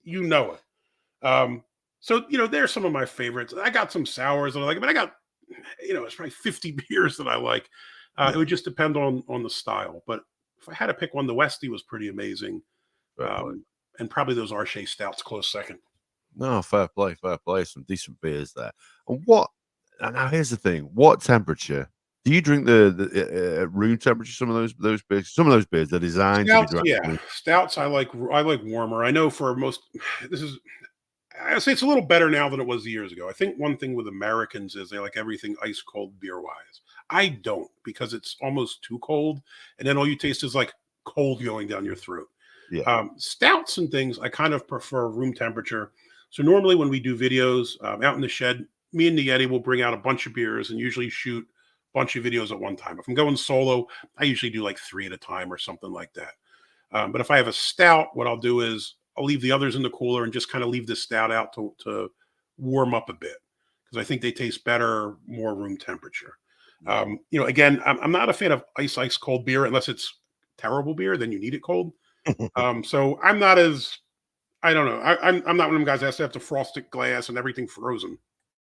you know it. So there's some of my favorites. I got some sours that I like, but I got it's probably 50 beers that I like. It Yeah. would just depend on the style. But if I had to pick one, the Westie was pretty amazing, Fair play. and probably those Arche stouts close second. No, fair play, fair play. Some decent beers there. And what? And now here's the thing: what temperature do you drink? The room temperature? Some of those beers, some of those beers, they're designed to be Stouts, drank. yeah, stouts. I like warmer. I know for most, this is I say it's a little better now than it was years ago. I think one thing with Americans is they like everything ice cold beer wise. I don't because it's almost too cold, and then all you taste is like cold going down your throat. Yeah, Stouts and things I kind of prefer room temperature. So normally when we do videos out in the shed, me and the Yeti will bring out a bunch of beers and usually shoot a bunch of videos at one time. If I'm going solo, I usually do like 3 at a time or something like that. But if I have a stout, what I'll do is I'll leave the others in the cooler and just kind of leave the stout out to warm up a bit because I think they taste better, more room temperature. Again, I'm not a fan of ice cold beer unless it's terrible beer. Then you need it cold. So I'm not as I don't know. I'm not one of them guys that has to have the frosted glass and everything frozen.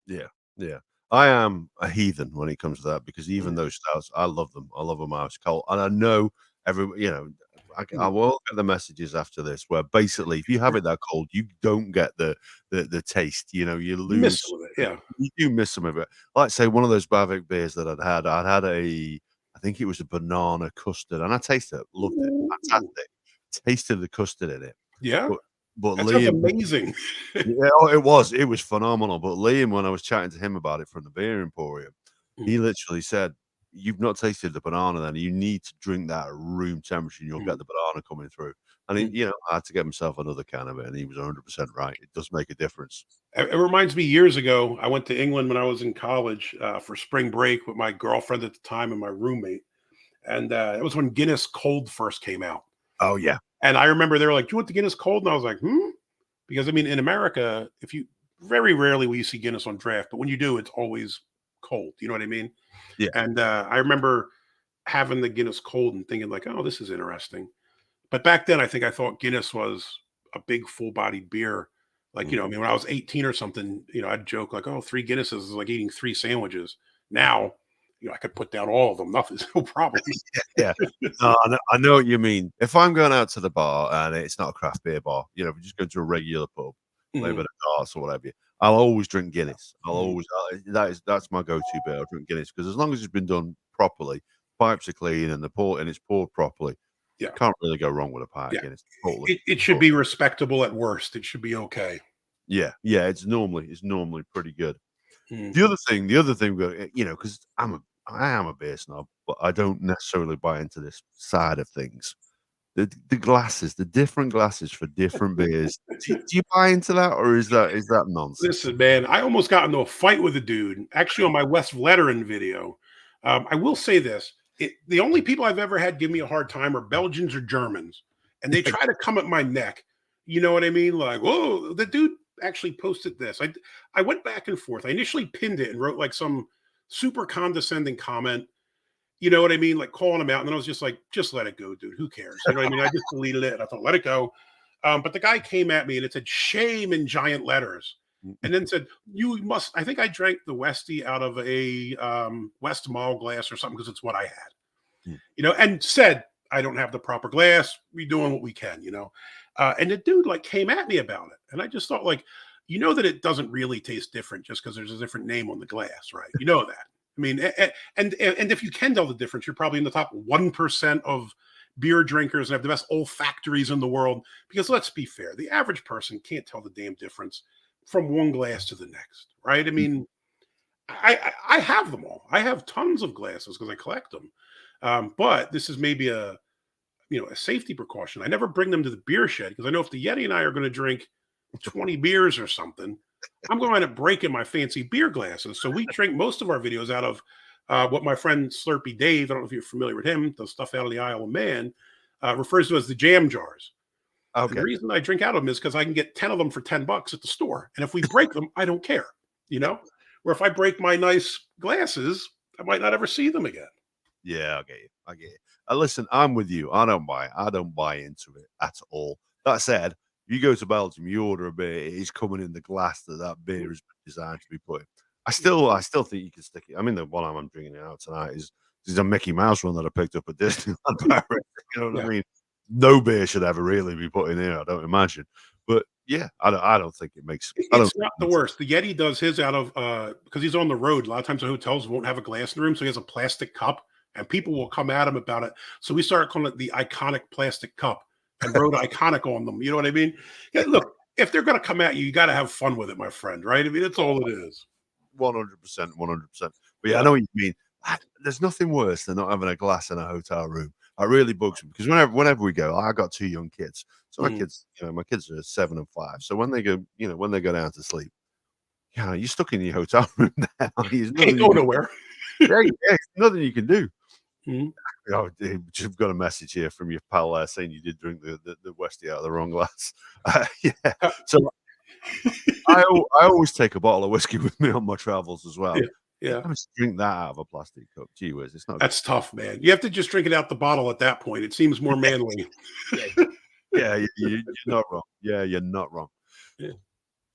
Yeah, yeah. I am a heathen when it comes to that because even Mm, those stouts, I love them. I love them ice cold, and I know I mm. will get the messages after this where basically if you have it that cold, you don't get the taste. You You miss lose. some of it, yeah. You do miss some of it. Like say one of those Bavik beers that I'd had I think it was a banana custard, and I tasted it, loved it, Ooh, fantastic. Tasted the custard in it, yeah, but but that sounds Liam amazing. yeah, it was phenomenal, but Liam, when I was chatting to him about it from the beer emporium, he Mm, literally said, "You've not tasted the banana then, you need to drink that at room temperature and you'll get mm, the banana coming through." And mm. I had to get myself another can of it, and he was 100% right. It does make a difference. It reminds me years ago, I went to England when I was in college for spring break with my girlfriend at the time and my roommate. And it was when Guinness Cold first came out. Oh, yeah. And I remember they were like, "Do you want the Guinness Cold?" And I was like, "Hmm." Because I mean, in America, if you very rarely will you see Guinness on draft, but when you do, it's always cold. You know what I mean? Yeah. And I remember having the Guinness Cold and thinking like, "Oh, this is interesting." But back then, I think I thought Guinness was a big, full-bodied beer. Like, I Mhm. mean, when I was 18 or something, I'd joke like, "Oh, 3 Guinnesses is like eating 3 sandwiches." Now, I could put down all of them. Nothing's no problem. Yeah. No, I know what you mean. If I'm going out to the bar and it's not a craft beer bar, if we just go to a regular pub, play a bit Mhm, of darts or whatever, I'll always drink Guinness. mhm. That's my go-to beer. I'll drink Guinness because as long as it's been done properly, pipes are clean and it's poured properly, Yeah, can't really go wrong with a pint yeah. of Guinness. Totally. It should be respectable at worst. It should be okay. Yeah, yeah, it's normally pretty good. Mm. The other thing, because I am a beer snob, but I don't necessarily buy into this side of things. The glasses, the different glasses for different beers. Do you buy into that, or is that nonsense? Listen, man, I almost got into a fight with a dude, actually on my West Veteran video. I will say this: the only people I've ever had give me a hard time are Belgians or Germans, and they Yeah, try to come at my neck. You know what I mean? Like, whoa, the dude actually posted this. I went back and forth. I initially pinned it and wrote like some super condescending comment. You know what I mean? Like calling him out, and then I was just like, just let it go, dude. Who cares? You know what I mean? I just deleted it, and I thought, let it go. But the guy came at me, and it said "shame" in giant letters, and then said, "You must." I think I drank the Westie out of a West Mall glass or something because it's what I had, and said, "I don't have the proper glass. We doing what we can." And the dude like came at me about it, and I just thought like, that it doesn't really taste different just because there's a different name on the glass, right? You know that. I mean, and if you can tell the difference, you're probably in the top 1% of beer drinkers and have the best olfactories in the world. Because let's be fair, the average person can't tell the damn difference from one glass to the next, right? I mean, I have them all. I have tons of glasses because I collect them. But this is maybe a safety precaution. I never bring them to the beer shed because I know if the Yeti and I are going to drink 20 beers or something, I'm going to end up breaking my fancy beer glasses. So we drink most of our videos out of what my friend Slurpy Dave, I don't know if you're familiar with him, the stuff out of the Isle of Man, refers to as the jam jars. And the okay. reason I drink out of them is because I can get 10 of them for $10 at the store. And if we break them, I don't care, you know? Where if I break my nice glasses, I might not ever see them again. Yeah, I get you. I get you. Listen, I'm with you. I don't buy it. I don't buy into it at all. That said, if you go to Belgium, you order a beer, it is coming in the glass that beer is designed to be put in. I still think you can stick it. I mean, the one I'm drinking out tonight is a Mickey Mouse one that I picked up at Disneyland Paris. You know what I Yeah. mean? No beer should ever really be put in here, I don't imagine. But yeah, I don't think it makes. I don't It's think not it the makes worst. The Yeti does his out of because he's on the road. A lot of times the hotels won't have a glass in the room, so he has a plastic cup, and people will come at him about it. So we started calling it the iconic plastic cup and wrote iconic on them. You know what I mean? Yeah, look, if they're gonna come at you, you gotta have fun with it, my friend, right? I mean, that's all it is. 100%, 100%. But yeah, I Yeah. know what you mean. There's nothing worse than not having a glass in a hotel room. It really bugs me because whenever we go, I got 2 young kids. So Mm. my kids are 7 and 5. So when they go down to sleep, you're stuck in your hotel room there. There's Can't nothing you go can nowhere. yeah, there's nothing you can do. Mhm. Oh, dude, you've got a message here from your pal saying you did drink the Westie out of the wrong glass. Yeah. Uh, So I always take a bottle of whiskey with me on my travels as well. Yeah, yeah. I just drink that out of a plastic cup. Gee whiz, it's not good. That's tough, man. You have to just drink it out the bottle at that point. It seems more manly. Yeah, yeah, you're not wrong. Yeah, you're not wrong. Yeah.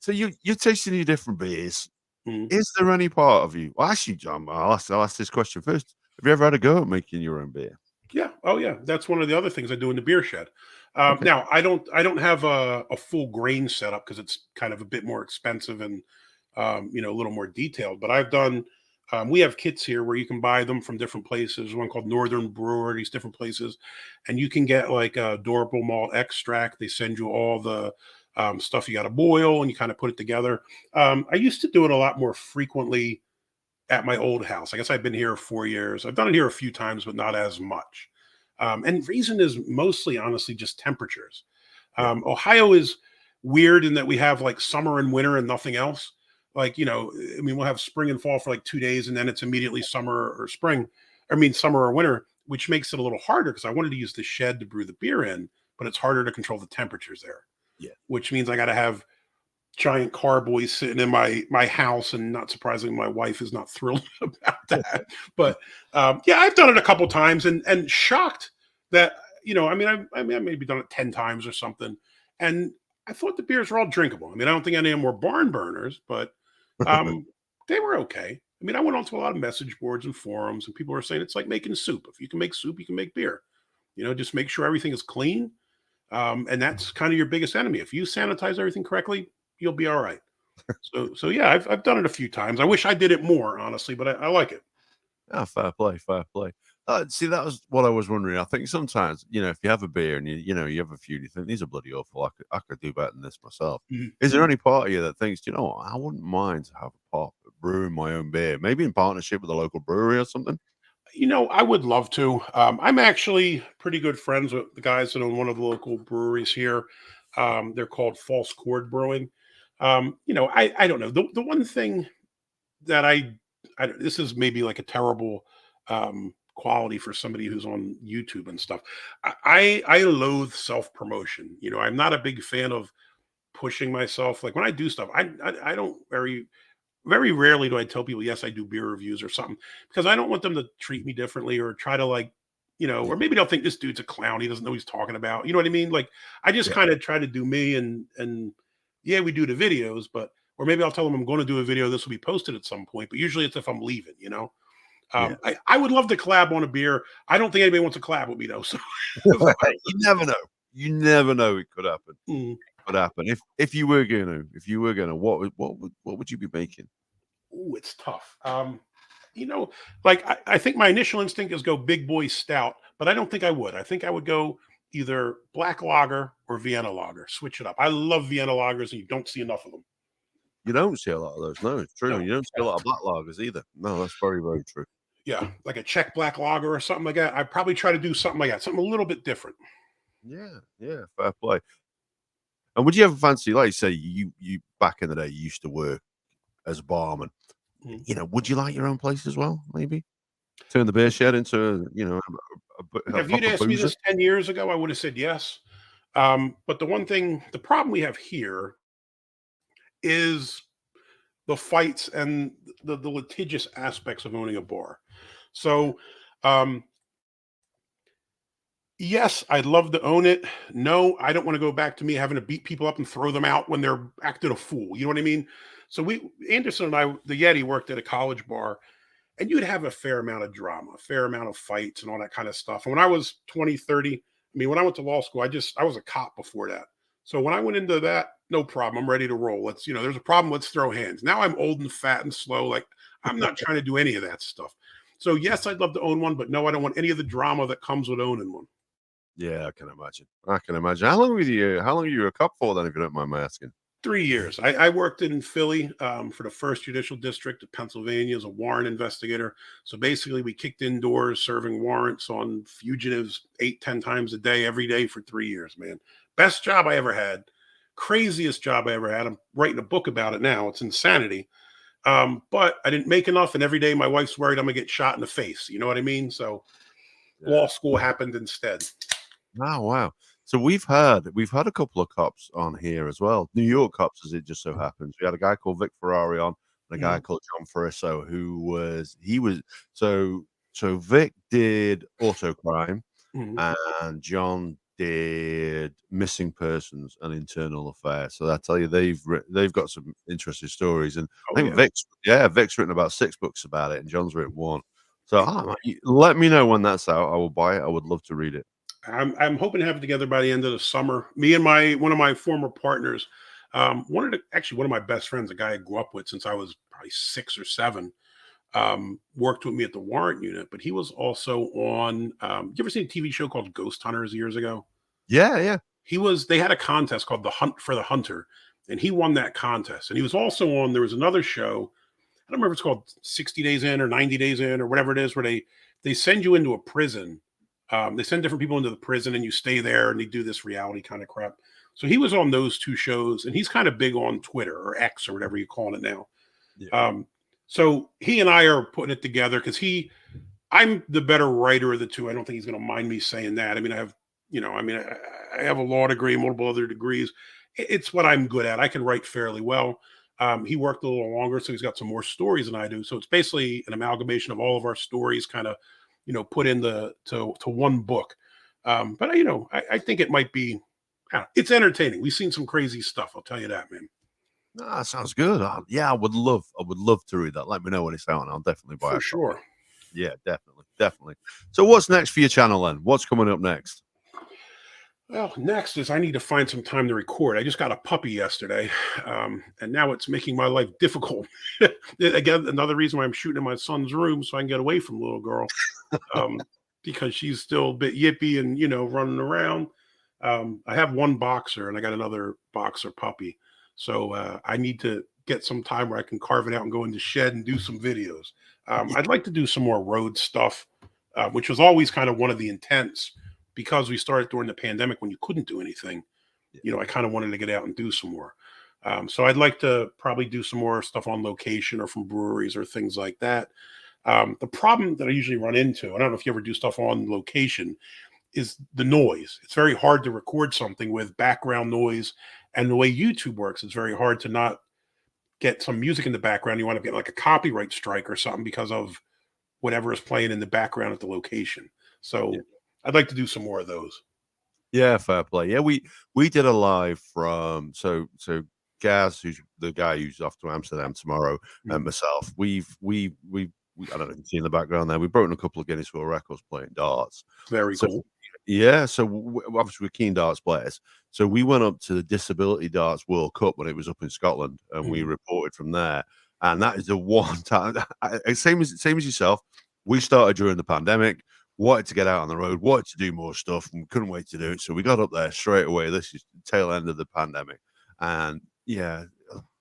So you're tasting your different beers. Mhm. Is there any part of you? Well, actually, John, I'll ask this question first. Have you ever had a go at making your own beer? Yeah. Oh, yeah. That's one of the other things I do in the beer shed. Okay. Now, I don't have a full grain setup because it's kind of a bit more expensive and a little more detailed. But I've done. We have kits here where you can buy them from different places. One called Northern Breweries, different places, and you can get like a durable malt extract. They send you all the stuff you got to boil, and you kind of put it together. I used to do it a lot more frequently at my old house. I guess I've been here 4 years. I've done it here a few times, but not as much. And reason is mostly, honestly, just temperatures. Yeah. Ohio is weird in that we have like summer and winter and nothing else. Like, I mean, we'll have spring and fall for like 2 days and then it's immediately summer or spring. I mean, summer or winter, which makes it a little harder because I wanted to use the shed to brew the beer in, but it's harder to control the temperatures there, Yeah. which means I got to have giant carboys sitting in my house, and not surprisingly, my wife is not thrilled about that. But yeah, I've done it a couple times, and shocked that I mean, I maybe done it 10 times or something, and I thought the beers were all drinkable. I mean, I don't think any of them were barn burners, but um, they were okay. I mean, I went onto a lot of message boards and forums, and people were saying it's like making soup. If you can make soup, you can make beer. Just make sure everything is clean, and that's kind of your biggest enemy. If you sanitize everything correctly, you'll be all right. So yeah, I've done it a few times. I wish I did it more, honestly, but I like it. Ah, fair play, fair play. See, that was what I was wondering. I think sometimes, if you have a beer and you have a few, you think these are bloody awful. I could do better than this myself. Mhm. Is there any part of you that thinks, you know what, I wouldn't mind to have a pot brewing my own beer, maybe in partnership with a local brewery or something? I would love to. I'm actually pretty good friends with the guys that own one of the local breweries here. They're called False Chord Brewing. I don't know. The one thing that this is maybe like a terrible quality for somebody who's on YouTube and stuff. I loathe self promotion. I'm not a big fan of pushing myself. Like when I do stuff, I don't very rarely do I tell people, yes, I do beer reviews or something, because I don't want them to treat me differently or try to like, Yeah, or maybe they'll think this dude's a clown. He doesn't know what he's talking about. You know what I mean? Like I just yeah, kind of try to do me, and yeah, we do the videos, but or maybe I'll tell them I'm going to do a video. This will be posted at some point, but usually it's if I'm leaving. yeah. I would love to collab on a beer. I don't think anybody wants to collab with me though. So, You never know. You never know. It could happen. mm, Could happen. If you were gonna, what would you be making? ooh, it's tough. Like I think my initial instinct is go big boy stout, but I don't think I would. I think I would go either black lager or Vienna lager. Switch it up. I love Vienna lagers, and you don't see enough of them. You don't see a lot of those. No, it's true. No, You don't see a lot of black lagers either. No, that's very, very true. yeah, like a Czech black lager or something like that. I'd probably try to do something like that, something a little bit different. Yeah, yeah, fair play. And would you ever fancy, like you say, you back in the day, you used to work as a barman. Mm. Would you like your own place as well? Maybe turn the beer shed into a If you'd proper asked me boozer. this 10 years ago, I would have said yes. But the problem we have here is the fights and the litigious aspects of owning a bar. So, um, yes, I'd love to own it. No, I don't want to go back to me having to beat people up and throw them out when they're acting a fool. You know what I mean? So Anderson and I, the Yeti, worked at a college bar, and you'd have a fair amount of drama, a fair amount of fights and all that kind of stuff. And when I was 20, 30, I mean, when I went to law school, I was a cop before that. So when I went into that, no problem. I'm ready to roll. There's a problem. Let's throw hands. Now I'm old and fat and slow. Like I'm not trying to do any of that stuff. So yes, I'd love to own one, but no, I don't want any of the drama that comes with owning one. Yeah, I can imagine. I can imagine. How long were you a cop for then, if you don't mind my asking? 3 years. I worked in Philly for the first judicial district of Pennsylvania as a warrant investigator. So basically, we kicked indoors serving warrants on fugitives 8, 10 times a day, every day for 3 years, man. Best job I ever had. Craziest job I ever had. I'm writing a book about it now. It's insanity. But I didn't make enough. And every day my wife's worried I'm going to get shot in the face. You know what I mean? So Yeah. law school happened instead. Oh, wow. So we've had a couple of cops on here as well. New York cops, as it just so happens. We had a guy called Vic Ferrari on, and a guy Mhm. called John Farisso, so Vic did auto crime, Mhm. and John did missing persons and internal affairs. So I tell you, they've got some interesting stories, and I Oh think yeah. Vic's written about 6 books about it, and John's written one. So let me know when that's out. I will buy it. I would love to read it. I'm hoping to have it together by the end of the summer. Me and one of my former partners, one of my best friends, a guy I grew up with since I was probably 6 or 7, worked with me at the warrant unit. But he was also on. You ever seen a TV show called Ghost Hunters years ago? Yeah, yeah. They had a contest called the Hunt for the Hunter, and he won that contest. And he was also on. There was another show. I don't remember if it's called 60 Days In or 90 Days In or whatever it is, where they send you into a prison. They send different people into the prison, and you stay there, and they do this reality kind of crap. So he was on those 2 shows, and he's kind of big on Twitter or X or whatever you're calling it now. Yeah. So he and I are putting it together because I'm the better writer of the two. I don't think he's going to mind me saying that. I mean, I have a law degree, multiple other degrees. It's what I'm good at. I can write fairly well. He worked a little longer, so he's got some more stories than I do. So it's basically an amalgamation of all of our stories, kind of, put in to one book. But I think it might be. It's entertaining. We've seen some crazy stuff. I'll tell you that, man. Ah, sounds good. Yeah, I would love to read that. Let me know when it's out, and I'll definitely buy For a copy. sure. Yeah, definitely, definitely. So, what's next for your channel then? What's coming up next? Well, next is I need to find some time to record. I just got a puppy yesterday, and now it's making my life difficult. Again, another reason why I'm shooting in my son's room so I can get away from the little girl, um, because she's still a bit yippy and running around. I have one boxer and I got another boxer puppy, so I need to get some time where I can carve it out and go in the shed and do some videos. I'd like to do some more road stuff, which was always kind of one of the intents because we started during the pandemic when you couldn't do anything. I kind of wanted to get out and do some more. So I'd like to probably do some more stuff on location or from breweries or things like that. The problem that I usually run into, I don't know if you ever do stuff on location, is the noise. It's very hard to record something with background noise. And the way YouTube works, it's very hard to not get some music in the background. You want to get like a copyright strike or something because of whatever is playing in the background at the location. Yeah. So I'd like to do some more of those. Yeah, fair play. Yeah, we did a live from Gaz, who's the guy who's off to Amsterdam tomorrow, and myself. I don't know if you can see in the background there. We've broken a couple of Guinness World Records playing darts. Very So cool. yeah, so obviously we're keen darts players. So we went up to the Disability Darts World Cup when it was up in Scotland, and we reported from there. And that is the one time, same as yourself. We started during the pandemic, wanted to get out on the road, wanted to do more stuff, and couldn't wait to do it. So we got up there straight away. This is the tail end of the pandemic, and yeah,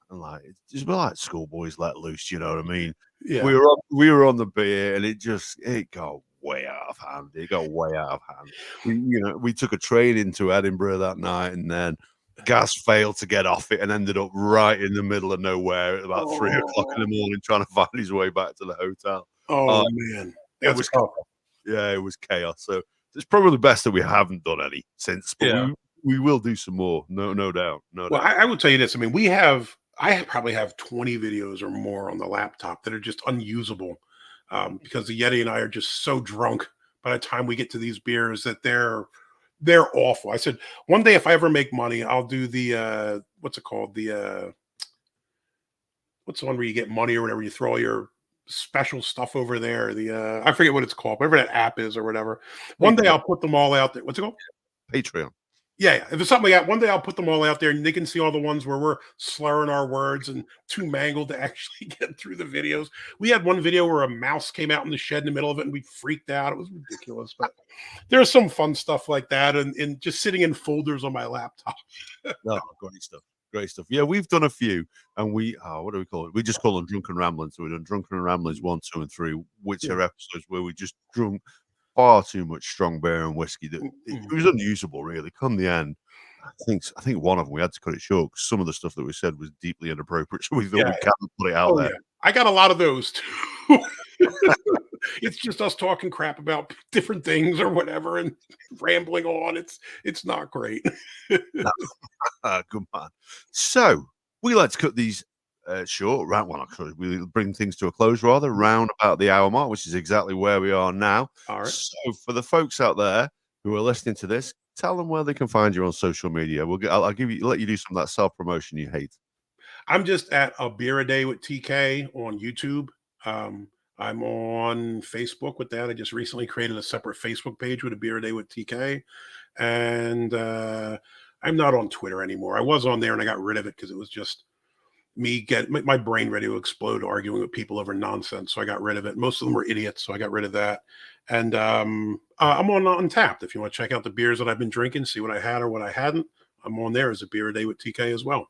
and like we're like schoolboys let loose. You know what I mean? Yeah. We were on the beer, and it got way out of hand. It got way out of hand. We took a train into Edinburgh that night, and then Gas failed to get off it and ended up right in the middle of nowhere at about 3 o'clock in the morning, trying to find his way back to the hotel. Oh man, It that's was tough. Yeah, it was chaos. So it's probably the best that we haven't done any since, but Yeah. we will do some more. No doubt. No Well, doubt. I would tell you this. I mean, probably have 20 videos or more on the laptop that are just unusable because the Yeti and I are just so drunk by the time we get to these beers that they're awful. I said one day if I ever make money, I'll do the what's it called? What's the one where you get money or whatever, you throw all your special stuff over there. I forget what it's called, whatever that app is or whatever. One day I'll put them all out there. What's it called? Patreon. Yeah. If it's something like that, one day I'll put them all out there and they can see all the ones where we're slurring our words and too mangled to actually get through the videos. We had one video where a mouse came out in the shed in the middle of it and we freaked out. It was ridiculous, but there's some fun stuff like that and just sitting in folders on my laptop. No, great stuff. Great stuff. Yeah, we've done a few, and what do we call it? We just call them drunken ramblings. So we've done drunken ramblings 1, 2, and 3, which are episodes where we just drunk far too much strong beer and whiskey that it was unusable, really. Come the end, I think one of them we had to cut it short because some of the stuff that we said was deeply inappropriate. So we thought we can't put it out there. Yeah. I got a lot of those too. It's just us talking crap about different things or whatever and rambling on. It's not great. Good man. So we like to cut these short, round. Well, we bring things to a close rather, round about the hour mark, which is exactly where we are now. All right. So for the folks out there who are listening to this, tell them where they can find you on social media. I'll let you do some of that self promotion you hate. I'm just at A Beer a Day with TK on YouTube. I'm on Facebook with that. I just recently created a separate Facebook page with A Beer a Day with TK. And I'm not on Twitter anymore. I was on there and I got rid of it because it was just me get my brain ready to explode arguing with people over nonsense. So I got rid of it. Most of them were idiots, so I got rid of that. And I'm on Untapped. If you want to check out the beers that I've been drinking, see what I had or what I hadn't, I'm on there as A Beer a Day with TK as well.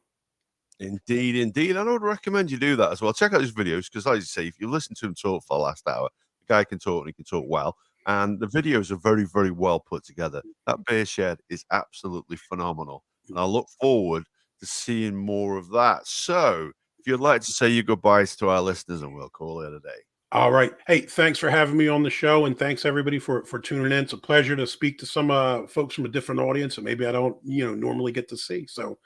Indeed, indeed. And I would recommend you do that as well. Check out his videos because, like you say, if you listen to him talk for the last hour, the guy can talk and he can talk well. And the videos are very, very well put together. That beer shed is absolutely phenomenal. And I look forward to seeing more of that. So if you'd like to say your goodbyes to our listeners, and we'll call it a day. All right. Hey, thanks for having me on the show, and thanks everybody for tuning in. It's a pleasure to speak to some folks from a different audience that maybe I don't normally get to see. So,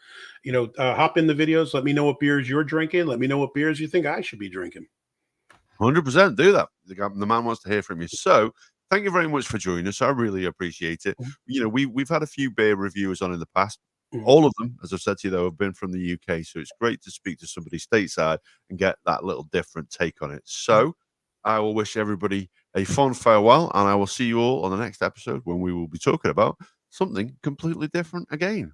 hop in the videos. Let me know what beers you're drinking. Let me know what beers you think I should be drinking. 100% do that. The man wants to hear from you. So thank you very much for joining us. I really appreciate it. We've had a few beer reviewers on in the past. All of them, as I've said to you, though, have been from the UK. So it's great to speak to somebody stateside and get that little different take on it. So I will wish everybody a fond farewell, and I will see you all on the next episode when we will be talking about something completely different again.